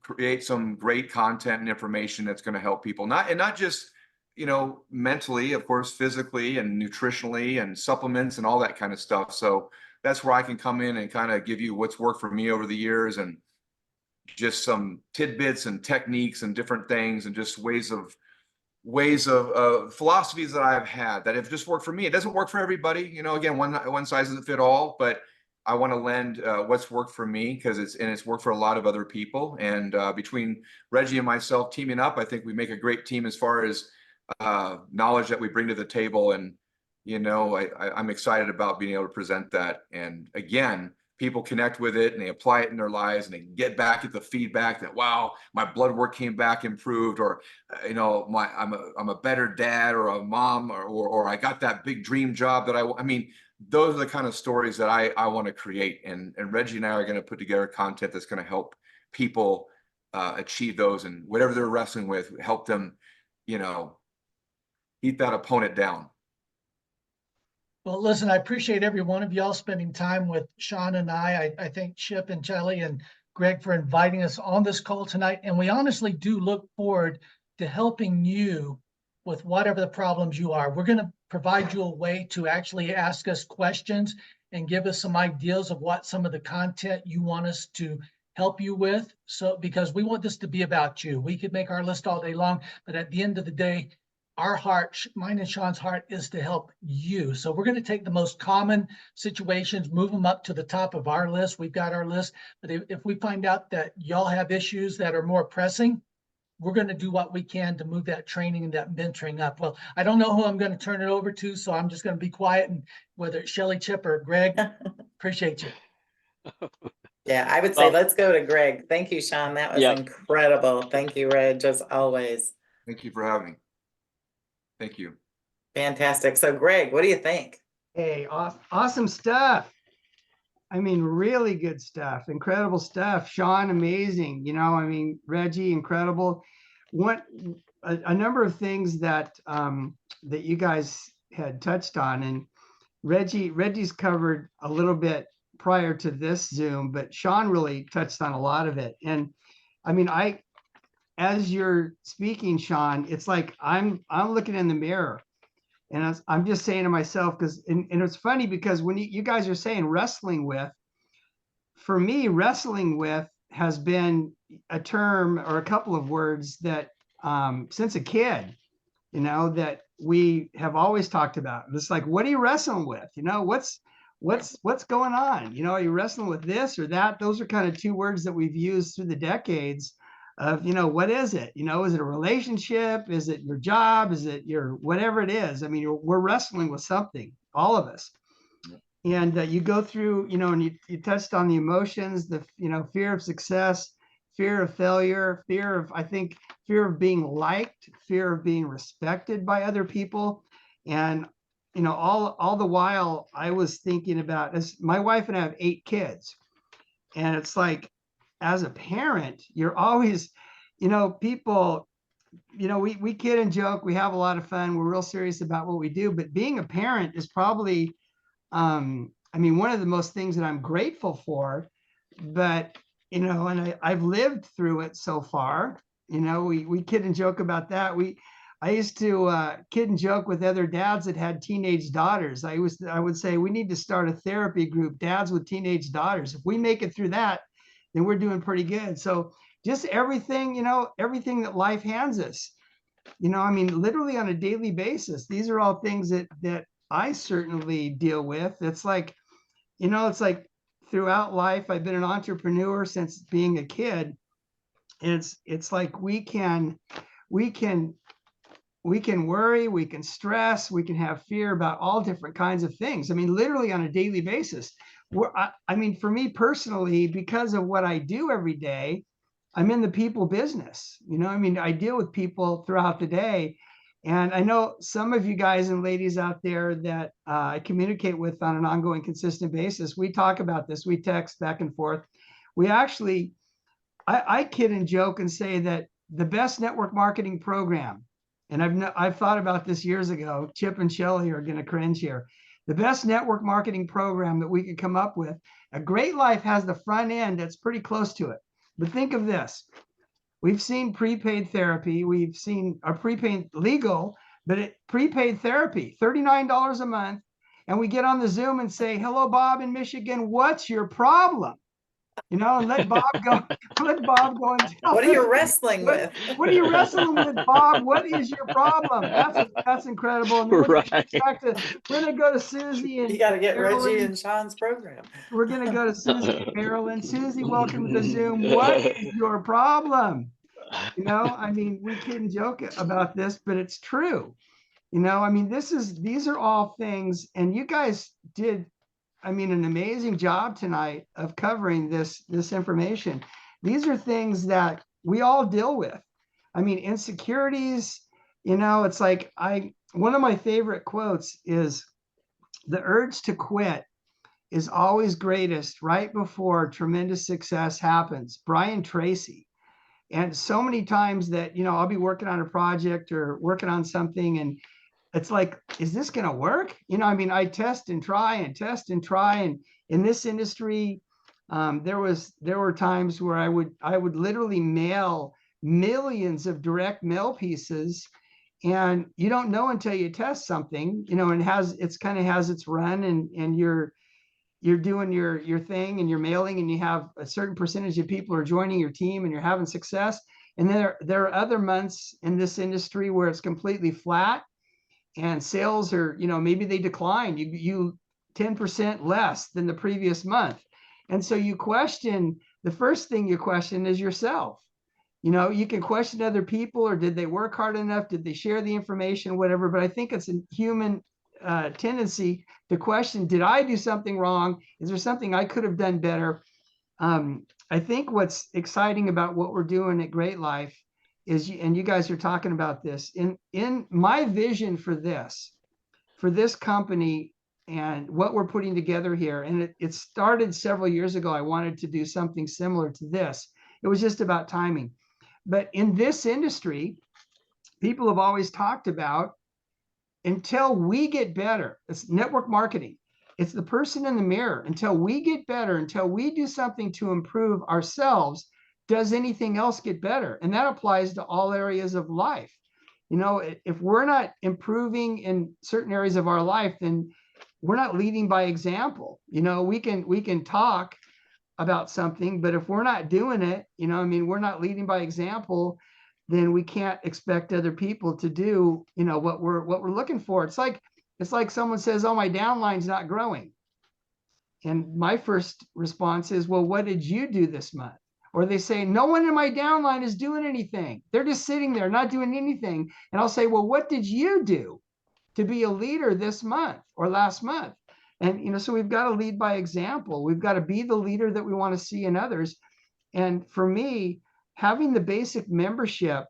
create some great content and information that's going to help people, not just mentally, of course, physically and nutritionally and supplements and all that kind of stuff. So that's where I can come in and kind of give you what's worked for me over the years, and just some tidbits and techniques and different things, and just ways of philosophies that I've had that have just worked for me. It doesn't work for everybody, again, one size doesn't fit all, but I want to lend what's worked for me, because it's worked for a lot of other people. And between Reggie and myself teaming up, I think we make a great team as far as knowledge that we bring to the table. And I'm excited about being able to present that. And again, people connect with it and they apply it in their lives, and they get back at the feedback that, wow, my blood work came back improved, or I'm a better dad or a mom, or I got that big dream job that I mean, those are the kind of stories that I want to create. And Reggie and I are going to put together content that's going to help people achieve those, and whatever they're wrestling with, help them, beat that opponent down. Well, listen, I appreciate every one of y'all spending time with Shawn and I. I thank Chip and Shelly and Greg for inviting us on this call tonight. And we honestly do look forward to helping you with whatever the problems you are. We're going to provide you a way to actually ask us questions and give us some ideas of what some of the content you want us to help you with. So, because we want this to be about you. We could make our list all day long, but at the end of the day, our heart, mine and Shawn's heart, is to help you. So we're going to take the most common situations, move them up to the top of our list. We've got our list, but if we find out that y'all have issues that are more pressing, we're going to do what we can to move that training and that mentoring up. Well, I don't know who I'm going to turn it over to, so I'm just going to be quiet, and whether it's Shelly, Chip, or Greg, appreciate you. Yeah, I would say let's go to Greg. Thank you, Shawn. That was incredible. Thank you, Reg, as always. Thank you for having me. Thank you. Fantastic. So Greg, what do you think? Hey, awesome stuff. I mean, really good stuff, incredible stuff. Shawn, amazing. Reggie, incredible. A number of things that that you guys had touched on, and Reggie's covered a little bit prior to this Zoom, but Shawn really touched on a lot of it. And I mean, as you're speaking, Shawn, it's like I'm looking in the mirror, and I'm just saying to myself, because and it's funny because when you guys are saying wrestling with, for me, wrestling with has been a term or a couple of words that since a kid, that we have always talked about. It's like, what are you wrestling with? What's going on? Are you wrestling with this or that? Those are kind of two words that we've used through the decades of, what is it? Is it a relationship? Is it your job? Is it your whatever it is? I mean, we're wrestling with something, all of us. And you go through, and you touched on the emotions, the, fear of success, fear of failure, fear of being liked, fear of being respected by other people. And, all the while I was thinking about, as my wife and I have 8 kids. And it's like, as a parent, you're always, people, we kid and joke, we have a lot of fun, we're real serious about what we do, but being a parent is probably, one of the most things that I'm grateful for, but, and I've lived through it so far, we kid and joke about that. I used to kid and joke with other dads that had teenage daughters. I would say, we need to start a therapy group, dads with teenage daughters. If we make it through that, then we're doing pretty good. So just everything, everything that life hands us, literally on a daily basis, these are all things that I certainly deal with. It's like, it's like throughout life, I've been an entrepreneur since being a kid. And it's like, we can worry, we can stress, we can have fear about all different kinds of things. Literally on a daily basis. For me personally, because of what I do every day, I'm in the people business. I deal with people throughout the day, And I know some of you guys and ladies out there that I communicate with on an ongoing, consistent basis. We talk about this. We text back and forth. We actually, I kid and joke and say that the best network marketing program, and I've thought about this years ago. Chip and Shelley are going to cringe here. The best network marketing program that we could come up with, a Great Life has the front end that's pretty close to it. But think of this. We've seen prepaid therapy. We've seen a prepaid legal, but prepaid therapy, $39 a month. And we get on the Zoom and say, hello, Bob in Michigan. What's your problem? You know, and let Bob go. Let Bob go and tell What are you us, wrestling with? What are you wrestling with, Bob? What is your problem? That's incredible. And then we're gonna go to Susie and You got to get Reggie Marilyn. and Sean's program. We're gonna go to Susie and Marilyn. Susie, welcome to Zoom. What is your problem? You know, I mean, we kid and joke about this, but it's true. You know, I mean, these are all things, and you guys did, I mean, an amazing job tonight of covering this information. These are things that we all deal with. I mean, insecurities, you know, it's like one of my favorite quotes is, the urge to quit is always greatest right before tremendous success happens. Brian Tracy. And so many times that, you know, I'll be working on a project or working on something, and it's like, is this going to work? You know, I mean, I test and try and test and try. And in this industry, there were times where I would literally mail millions of direct mail pieces, and you don't know until you test something, you know, and it's kind of has its run, and you're doing your thing, and you're mailing, and you have a certain percentage of people are joining your team, and you're having success. And there are other months in this industry where it's completely flat, and sales are, you know, maybe they decline, you 10% less than the previous month. And so the first thing you question is yourself. You know, you can question other people, or did they work hard enough? Did they share the information, whatever? But I think it's a human tendency to question, did I do something wrong? Is there something I could have done better? I think what's exciting about what we're doing at Great Life is, and you guys are talking about this, in my vision for this company and what we're putting together here. And it started several years ago. I wanted to do something similar to this. It was just about timing. But in this industry, people have always talked about, until we get better, it's network marketing. It's the person in the mirror. Until we get better, until we do something to improve ourselves, does anything else get better? And that applies to all areas of life. You know, if we're not improving in certain areas of our life, then we're not leading by example. You know, we can talk about something, but if we're not doing it, you know, I mean, we're not leading by example, then we can't expect other people to do, you know, what we're looking for. It's like someone says, oh, my downline's not growing. And my first response is, well, what did you do this month? Or they say, no one in my downline is doing anything. They're just sitting there not doing anything. And I'll say, well, what did you do to be a leader this month or last month? And, you know, so we've got to lead by example. We've got to be the leader that we want to see in others. And for me, having the basic membership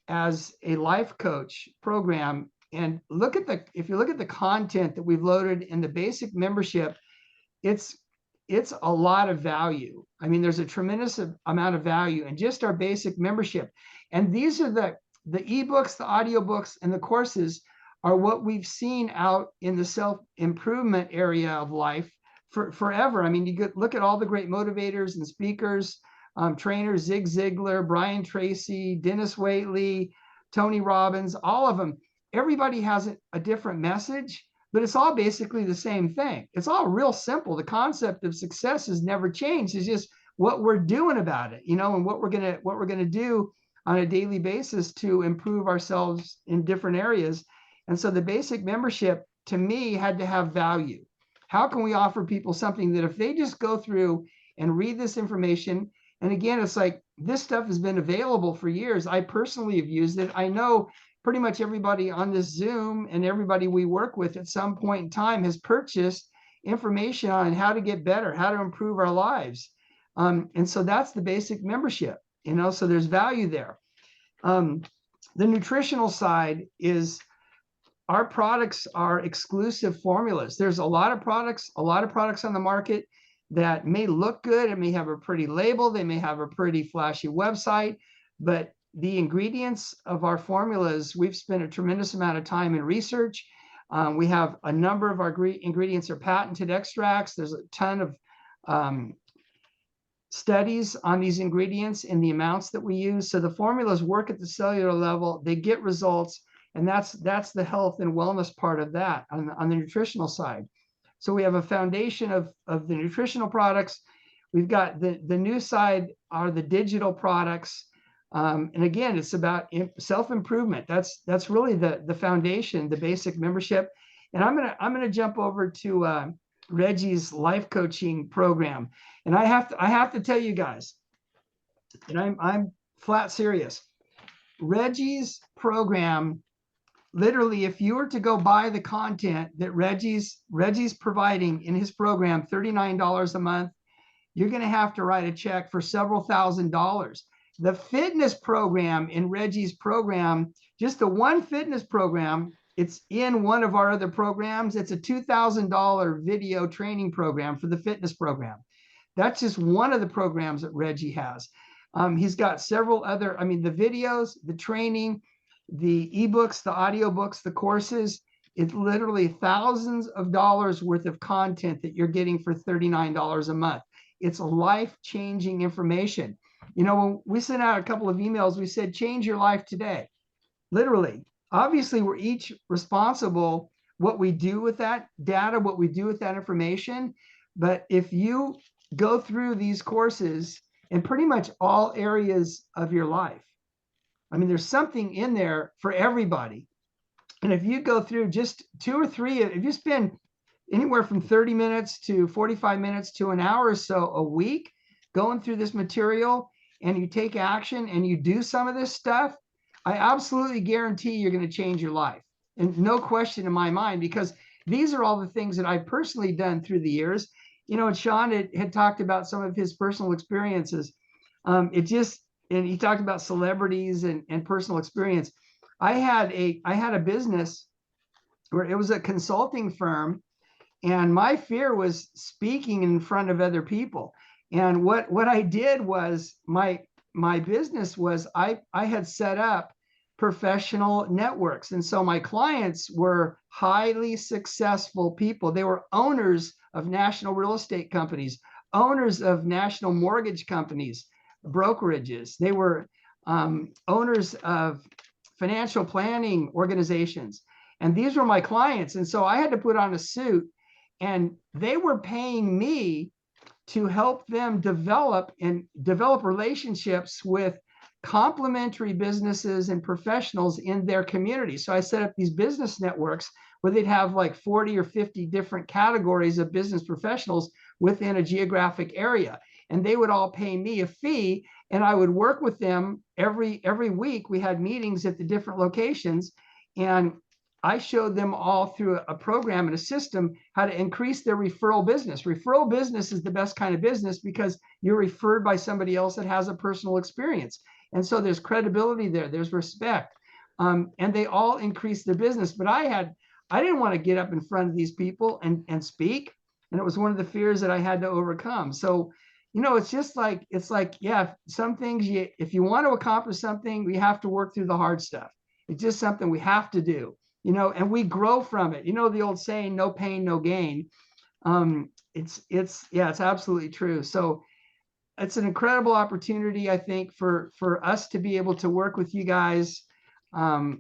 as a life coach program, and if you look at the content that we've loaded in the basic membership, it's a lot of value. I mean, there's a tremendous amount of value in just our basic membership. And these are the ebooks, the audiobooks, and the courses are what we've seen out in the self-improvement area of life forever. I mean, you look at all the great motivators and speakers, trainers, Zig Ziglar, Brian Tracy, Dennis Waitley, Tony Robbins, all of them. Everybody has a different message, but it's all basically the same thing. It's all real simple. The concept of success has never changed. It's just what we're doing about it, you know, and what we're gonna do on a daily basis to improve ourselves in different areas. And so the basic membership, to me, had to have value. How can we offer people something that if they just go through and read this information, and again, it's like this stuff has been available for years. I personally have used it. I know pretty much everybody on this Zoom and everybody we work with at some point in time has purchased information on how to get better, how to improve our lives. And so that's the basic membership, you know, so there's value there. The nutritional side is our products are exclusive formulas. There's a lot of products on the market that may look good. It may have a pretty label. They may have a pretty flashy website, but the ingredients of our formulas, we've spent a tremendous amount of time in research. We have a number of our ingredients are patented extracts. There's a ton of studies on these ingredients and the amounts that we use. So the formulas work at the cellular level, they get results, and that's the health and wellness part of that on the nutritional side. So we have a foundation of the nutritional products. We've got the new side are the digital products. And again, it's about self-improvement. That's really the foundation, the basic membership. And I'm gonna jump over to Reggie's life coaching program. And I have to tell you guys, and I'm flat serious. Reggie's program, literally, if you were to go buy the content that Reggie's providing in his program, $39 a month, you're going to have to write a check for several $1,000s. The fitness program in Reggie's program, just the one fitness program, it's in one of our other programs. It's a $2,000 video training program for the fitness program. That's just one of the programs that Reggie has. He's got several other, I mean, the videos, the training, the ebooks, the audiobooks, the courses, it's literally thousands of dollars worth of content that you're getting for $39 a month. It's life-changing information. You know, when we sent out a couple of emails, we said, change your life today. Literally. Obviously, we're each responsible what we do with that data, what we do with that information. But if you go through these courses in pretty much all areas of your life, I mean, there's something in there for everybody. And if you go through just 2 or 3, if you spend anywhere from 30 minutes to 45 minutes to an hour or so a week going through this material, and you take action and you do some of this stuff, I absolutely guarantee you're going to change your life. And no question in my mind, because these are all the things that I've personally done through the years. You know, and Shawn had talked about some of his personal experiences. And he talked about celebrities and personal experience. I had a business where it was a consulting firm, and my fear was speaking in front of other people. And what I did was my business was I had set up professional networks. And so my clients were highly successful people. They were owners of national real estate companies, owners of national mortgage companies, brokerages. They were owners of financial planning organizations. And these were my clients. And so I had to put on a suit, and they were paying me to help them develop relationships with complementary businesses and professionals in their community. So I set up these business networks where they'd have like 40 or 50 different categories of business professionals within a geographic area. And they would all pay me a fee, and I would work with them every week. We had meetings at the different locations, and I showed them all through a program and a system how to increase their referral business. Referral business is the best kind of business because you're referred by somebody else that has a personal experience. And so there's credibility there, there's respect. And they all increase their business. But I didn't want to get up in front of these people and speak. And it was one of the fears that I had to overcome. So, you know, it's like, yeah, some things, if you want to accomplish something, we have to work through the hard stuff. It's just something we have to do, you know, and we grow from it. You know, the old saying, no pain, no gain. It's absolutely true. So it's an incredible opportunity, I think, for us to be able to work with you guys.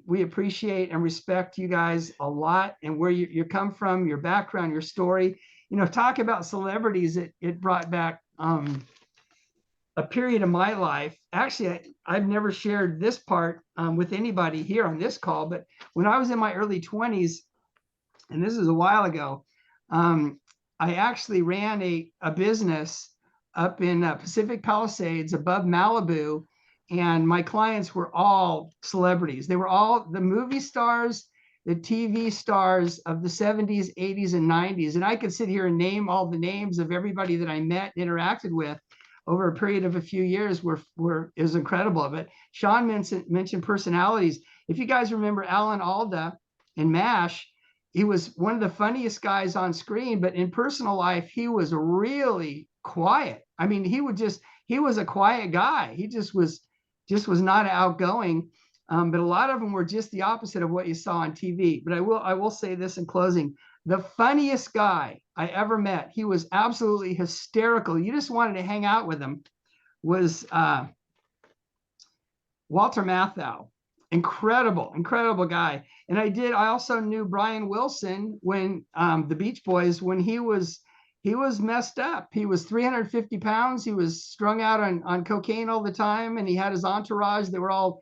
We appreciate and respect you guys a lot, and where you come from, your background, your story. You know, talk about celebrities. It brought back a period of my life. Actually, I've never shared this part with anybody here on this call, but when I was in my early 20s, and this is a while ago, I actually ran a business up in Pacific Palisades above Malibu, and my clients were all celebrities. They were all the movie stars, the TV stars of the 70s, 80s, and 90s. And I could sit here and name all the names of everybody that I met and interacted with. over a period of a few years is incredible. But Shawn mentioned personalities. If you guys remember Alan Alda in MASH, he was one of the funniest guys on screen, but in personal life, he was really quiet. I mean, he was a quiet guy. He just was not outgoing. But a lot of them were just the opposite of what you saw on TV. But I will say this in closing. The funniest guy I ever met, he was absolutely hysterical. You just wanted to hang out with him, was Walter Matthau. Incredible guy. And I also knew Brian Wilson when the Beach Boys, when he was messed up. He was 350 pounds. He was strung out on cocaine all the time. And he had his entourage. They were all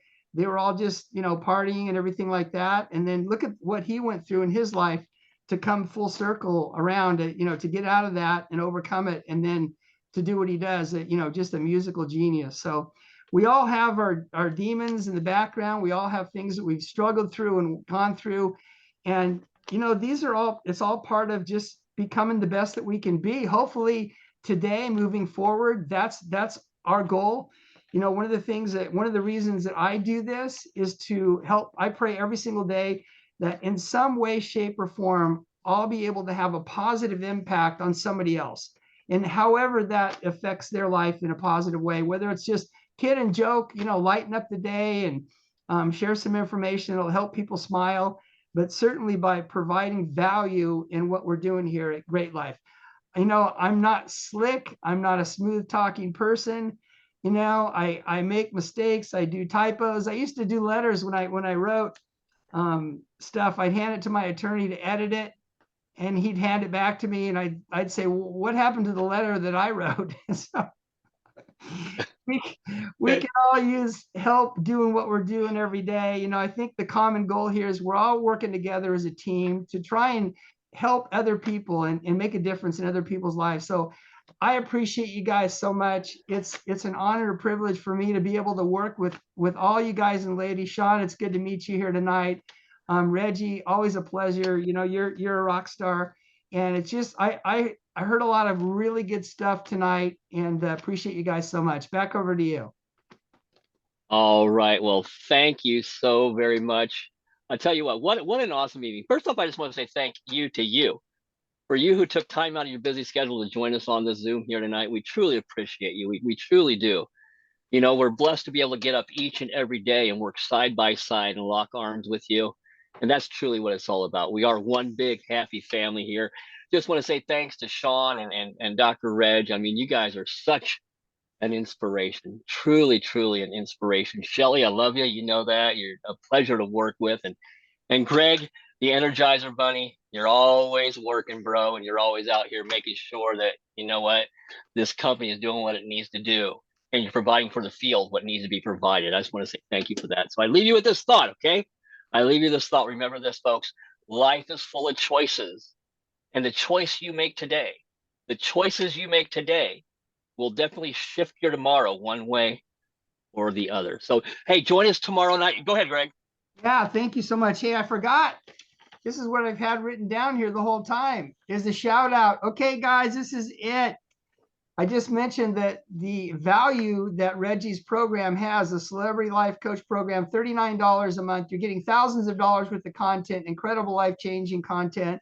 just, partying and everything like that. And then look at what he went through in his life to come full circle around, to get out of that and overcome it. And then to do what he does, just a musical genius. So we all have our demons in the background. We all have things that we've struggled through and gone through. And, it's all part of just becoming the best that we can be. Hopefully today, moving forward, that's our goal. One of the reasons that I do this is to help. I pray every single day that in some way, shape, or form, I'll be able to have a positive impact on somebody else. And however that affects their life in a positive way, whether it's just kid and joke, lighten up the day and share some information that'll help people smile, but certainly by providing value in what we're doing here at Great Life. I'm not slick. I'm not a smooth talking person. I make mistakes. I do typos. I used to do letters when I wrote stuff. I'd hand it to my attorney to edit it, and he'd hand it back to me, and I'd say, well, what happened to the letter that I wrote? So we can all use help doing what we're doing every day. I think the common goal here is we're all working together as a team to try and help other people and make a difference in other people's lives. So I appreciate you guys so much. It's an honor and privilege for me to be able to work with all you guys and ladies. Shawn, it's good to meet you here tonight. Reggie, always a pleasure. You're a rock star, and it's just I heard a lot of really good stuff tonight, and appreciate you guys so much. Back over to you. All right. Well, thank you so very much. I'll tell you what an awesome meeting. First off, I just want to say thank you to you. For you who took time out of your busy schedule to join us on this Zoom here tonight, we truly appreciate you. We truly do. We're blessed to be able to get up each and every day and work side by side and lock arms with you. And that's truly what it's all about. We are one big happy family here. Just want to say thanks to Shawn and Dr. Reg. I mean, you guys are such an inspiration, truly an inspiration. Shelly, I love you. You know that. You're a pleasure to work with. And Greg, the Energizer Bunny, you're always working, bro, and you're always out here making sure that, this company is doing what it needs to do, and you're providing for the field what needs to be provided. I just want to say thank you for that. So I leave you with this thought, okay? I leave you this thought. Remember this, folks. Life is full of choices, and the choices you make today will definitely shift your tomorrow one way or the other. So, hey, join us tomorrow night. Go ahead, Greg. Yeah, thank you so much. Hey, I forgot. This is what I've had written down here the whole time, is the shout out. Okay, guys, this is it. I just mentioned that the value that Reggie's program has, the Celebrity Life Coach program, $39 a month. You're getting thousands of dollars worth of content, incredible life-changing content,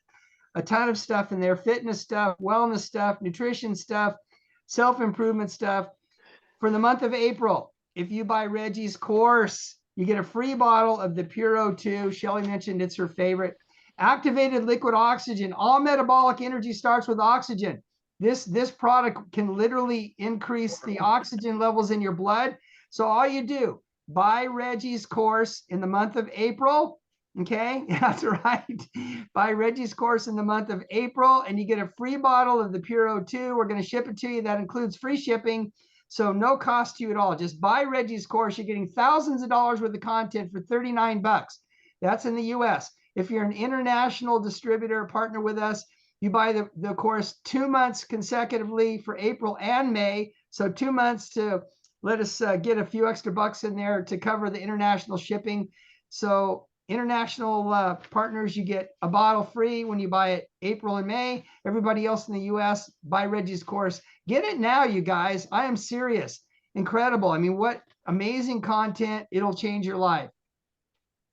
a ton of stuff in there, fitness stuff, wellness stuff, nutrition stuff, self-improvement stuff. For the month of April, if you buy Reggie's course, you get a free bottle of the Pure O2. Shelly mentioned it's her favorite. Activated liquid oxygen. All metabolic energy starts with oxygen. This product can literally increase the oxygen levels in your blood. So all you do, buy Reggie's course in the month of April. Okay, that's right. Buy Reggie's course in the month of April, and you get a free bottle of the Pure O2. We're going to ship it to you. That includes free shipping. So no cost to you at all. Just buy Reggie's course. You're getting thousands of dollars worth of content for $39. That's in the US. If you're an international distributor, partner with us, you buy the course 2 months consecutively for April and May. So 2 months to let us get a few extra bucks in there to cover the international shipping. So international partners, you get a bottle free when you buy it April and May. Everybody else in the US, buy Reggie's course. Get it now, you guys. I am serious. Incredible. I mean, what amazing content. It'll change your life.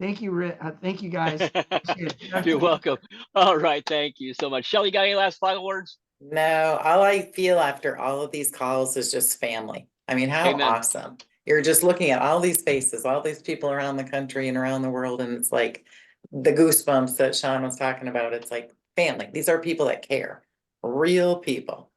Thank you, thank you guys. Appreciate it. You're welcome. All right. Thank you so much. Shelly, got any last final words? No, all I feel after all of these calls is just family. I mean, how Amen. awesome. You're just looking at all these faces, all these people around the country and around the world, and it's like the goosebumps that Shawn was talking about. It's like family. These are people that care, real people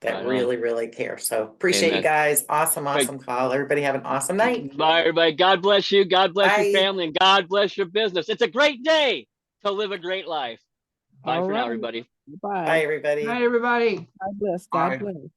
that Right on. really, really care. So appreciate you Amen. guys. Awesome, Right. awesome call. Everybody have an awesome night. Bye, everybody. God bless you. God bless your Bye. family, and God bless your business. It's a great day to live a great life. Bye All for now, right. everybody. Bye, Bye. everybody. Hi, everybody. God bless. Bye. God bless.